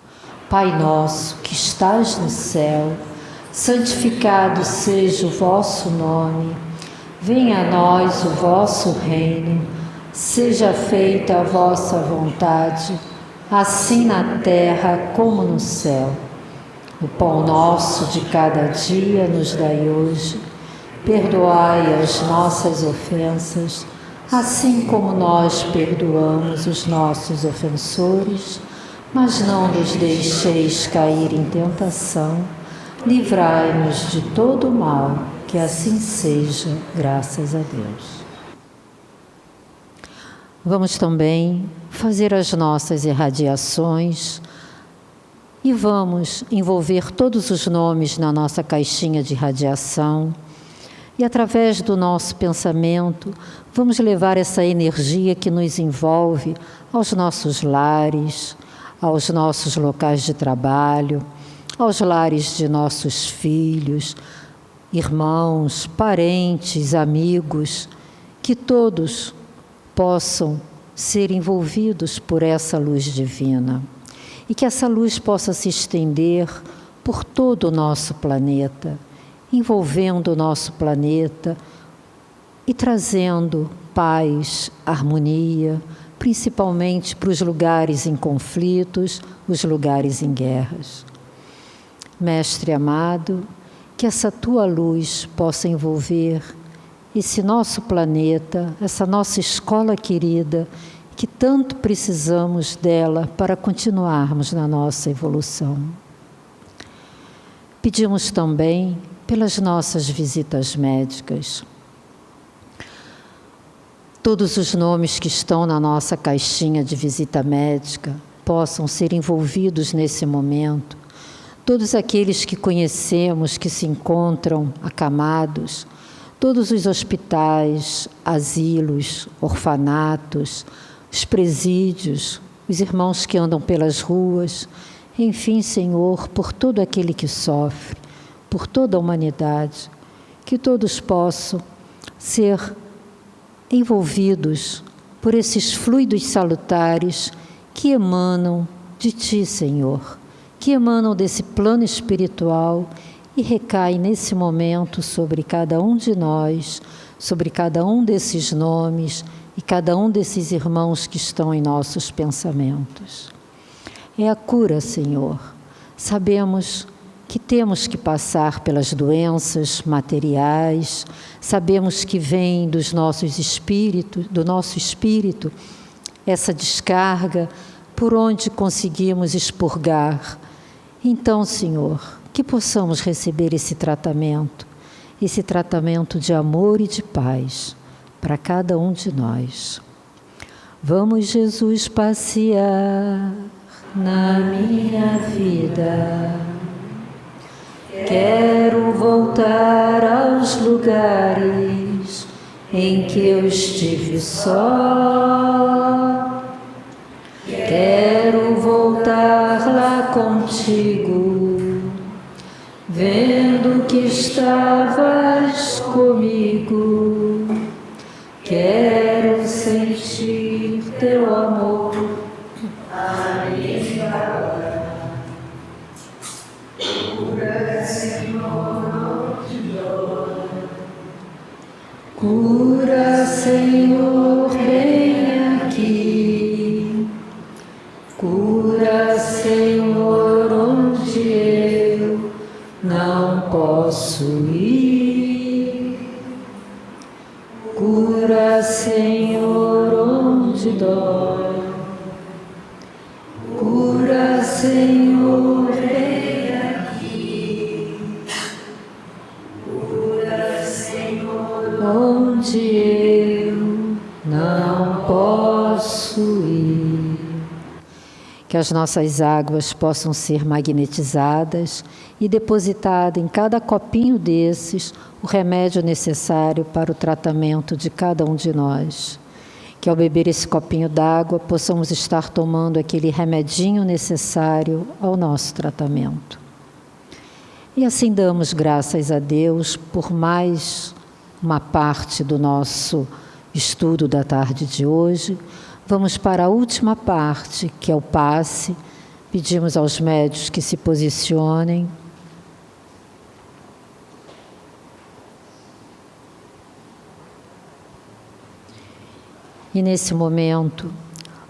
Pai nosso, que estás no céu, santificado seja o vosso nome. Venha a nós o vosso reino. Seja feita a vossa vontade, assim na terra como no céu. O pão nosso de cada dia nos dai hoje. Perdoai as nossas ofensas, assim como nós perdoamos os nossos ofensores, mas não nos deixeis cair em tentação, livrai-nos de todo o mal, que assim seja, graças a Deus. Vamos também fazer as nossas irradiações e vamos envolver todos os nomes na nossa caixinha de radiação. E através do nosso pensamento, vamos levar essa energia que nos envolve aos nossos lares, aos nossos locais de trabalho, aos lares de nossos filhos, irmãos, parentes, amigos, que todos possam ser envolvidos por essa luz divina e que essa luz possa se estender por todo o nosso planeta, envolvendo o nosso planeta e trazendo paz, harmonia, principalmente para os lugares em conflitos, os lugares em guerras. Mestre amado, que essa Tua luz possa envolver esse nosso planeta, essa nossa escola querida, que tanto precisamos dela para continuarmos na nossa evolução. Pedimos também pelas nossas visitas médicas. Todos os nomes que estão na nossa caixinha de visita médica possam ser envolvidos nesse momento. Todos aqueles que conhecemos que se encontram acamados, todos os hospitais, asilos, orfanatos, os presídios, os irmãos que andam pelas ruas, enfim, Senhor, por todo aquele que sofre, por toda a humanidade, que todos possam ser envolvidos por esses fluidos salutares que emanam de Ti, Senhor, que emanam desse plano espiritual e recaem nesse momento sobre cada um de nós, sobre cada um desses nomes e cada um desses irmãos que estão em nossos pensamentos. É a cura, Senhor. Sabemos que temos que passar pelas doenças materiais, sabemos que vem do nosso espírito, essa descarga por onde conseguimos expurgar. Então, Senhor, que possamos receber esse tratamento de amor e de paz para cada um de nós. Vamos, Jesus, passear na minha vida. Quero voltar aos lugares em que eu estive só. Quero voltar lá contigo, vendo que estavas comigo. Quero sentir teu amor. Amém. Cura, Senhor, de dor. Cura, Senhor, bem aqui. Cura, Senhor, onde eu não posso ir. Cura, Senhor, onde dói. Cura, Senhor, vem aqui. Cura, Senhor, onde eu não posso ir. Que as nossas águas possam ser magnetizadas e depositada em cada copinho desses o remédio necessário para o tratamento de cada um de nós. Que ao beber esse copinho d'água possamos estar tomando aquele remedinho necessário ao nosso tratamento. E assim damos graças a Deus por mais uma parte do nosso estudo da tarde de hoje. Vamos para a última parte, que é o passe. Pedimos aos médios que se posicionem. E nesse momento,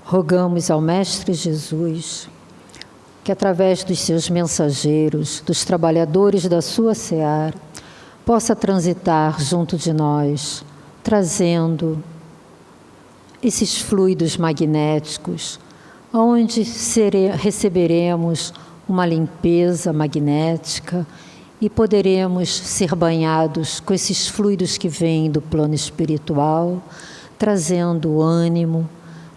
rogamos ao Mestre Jesus que, através dos seus mensageiros, dos trabalhadores da sua seara, possa transitar junto de nós, trazendo esses fluidos magnéticos, onde receberemos uma limpeza magnética e poderemos ser banhados com esses fluidos que vêm do plano espiritual, trazendo ânimo,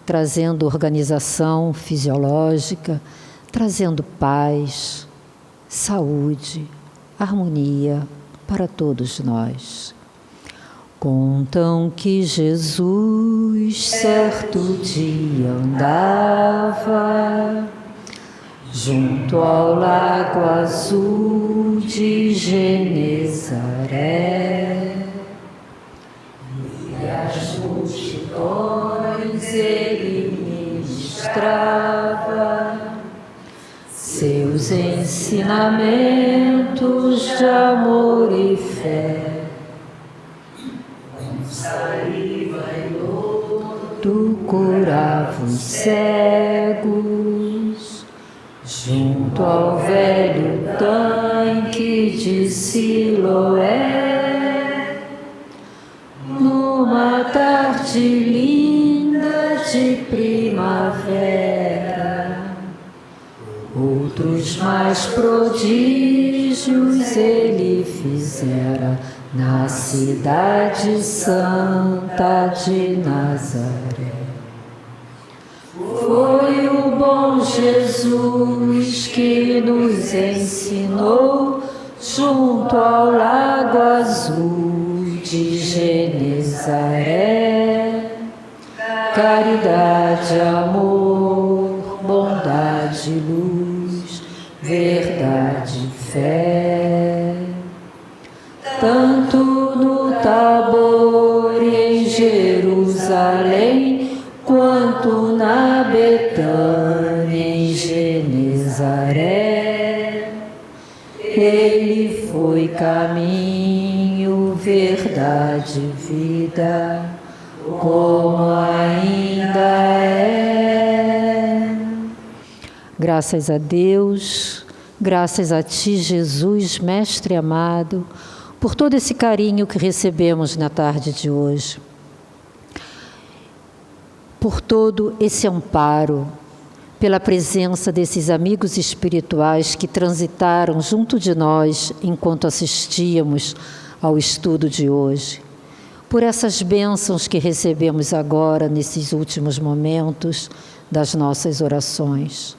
trazendo organização fisiológica, trazendo paz, saúde, harmonia para todos nós. Contam que Jesus certo dia andava junto ao lago azul de Genezaré, e as multidões ele ministrava seus ensinamentos de amor e fé. Saliva e lodo curava os cegos, junto ao velho tanque de Siloé, numa tarde linda de primavera. Outros mais prodígios ele fizera na cidade santa de Nazaré. Foi o bom Jesus que nos ensinou junto ao lago azul de Genezaré. Caridade, amor, bondade, luz, verdade, fé. Tanto no Tabor e em Jerusalém, quanto na Betânia em Genezaré. Ele foi caminho, verdade e vida, como ainda é. Graças a Deus, graças a Ti, Jesus, Mestre amado, por todo esse carinho que recebemos na tarde de hoje, por todo esse amparo, pela presença desses amigos espirituais que transitaram junto de nós enquanto assistíamos ao estudo de hoje, por essas bênçãos que recebemos agora nesses últimos momentos das nossas orações.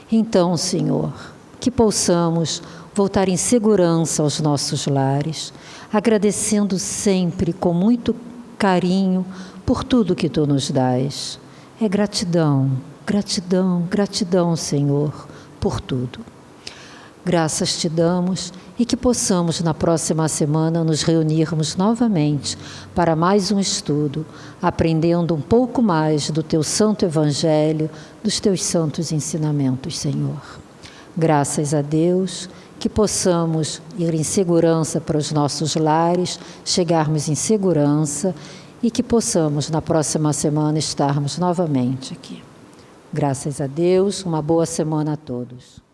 Então, Senhor, que possamos voltar em segurança aos nossos lares, agradecendo sempre com muito carinho por tudo que Tu nos dás. É gratidão, gratidão, gratidão, Senhor, por tudo. Graças Te damos e que possamos na próxima semana nos reunirmos novamente para mais um estudo, aprendendo um pouco mais do Teu Santo Evangelho, dos Teus santos ensinamentos, Senhor. Graças a Deus, que possamos ir em segurança para os nossos lares, chegarmos em segurança e que possamos na próxima semana estarmos novamente aqui. Graças a Deus, uma boa semana a todos.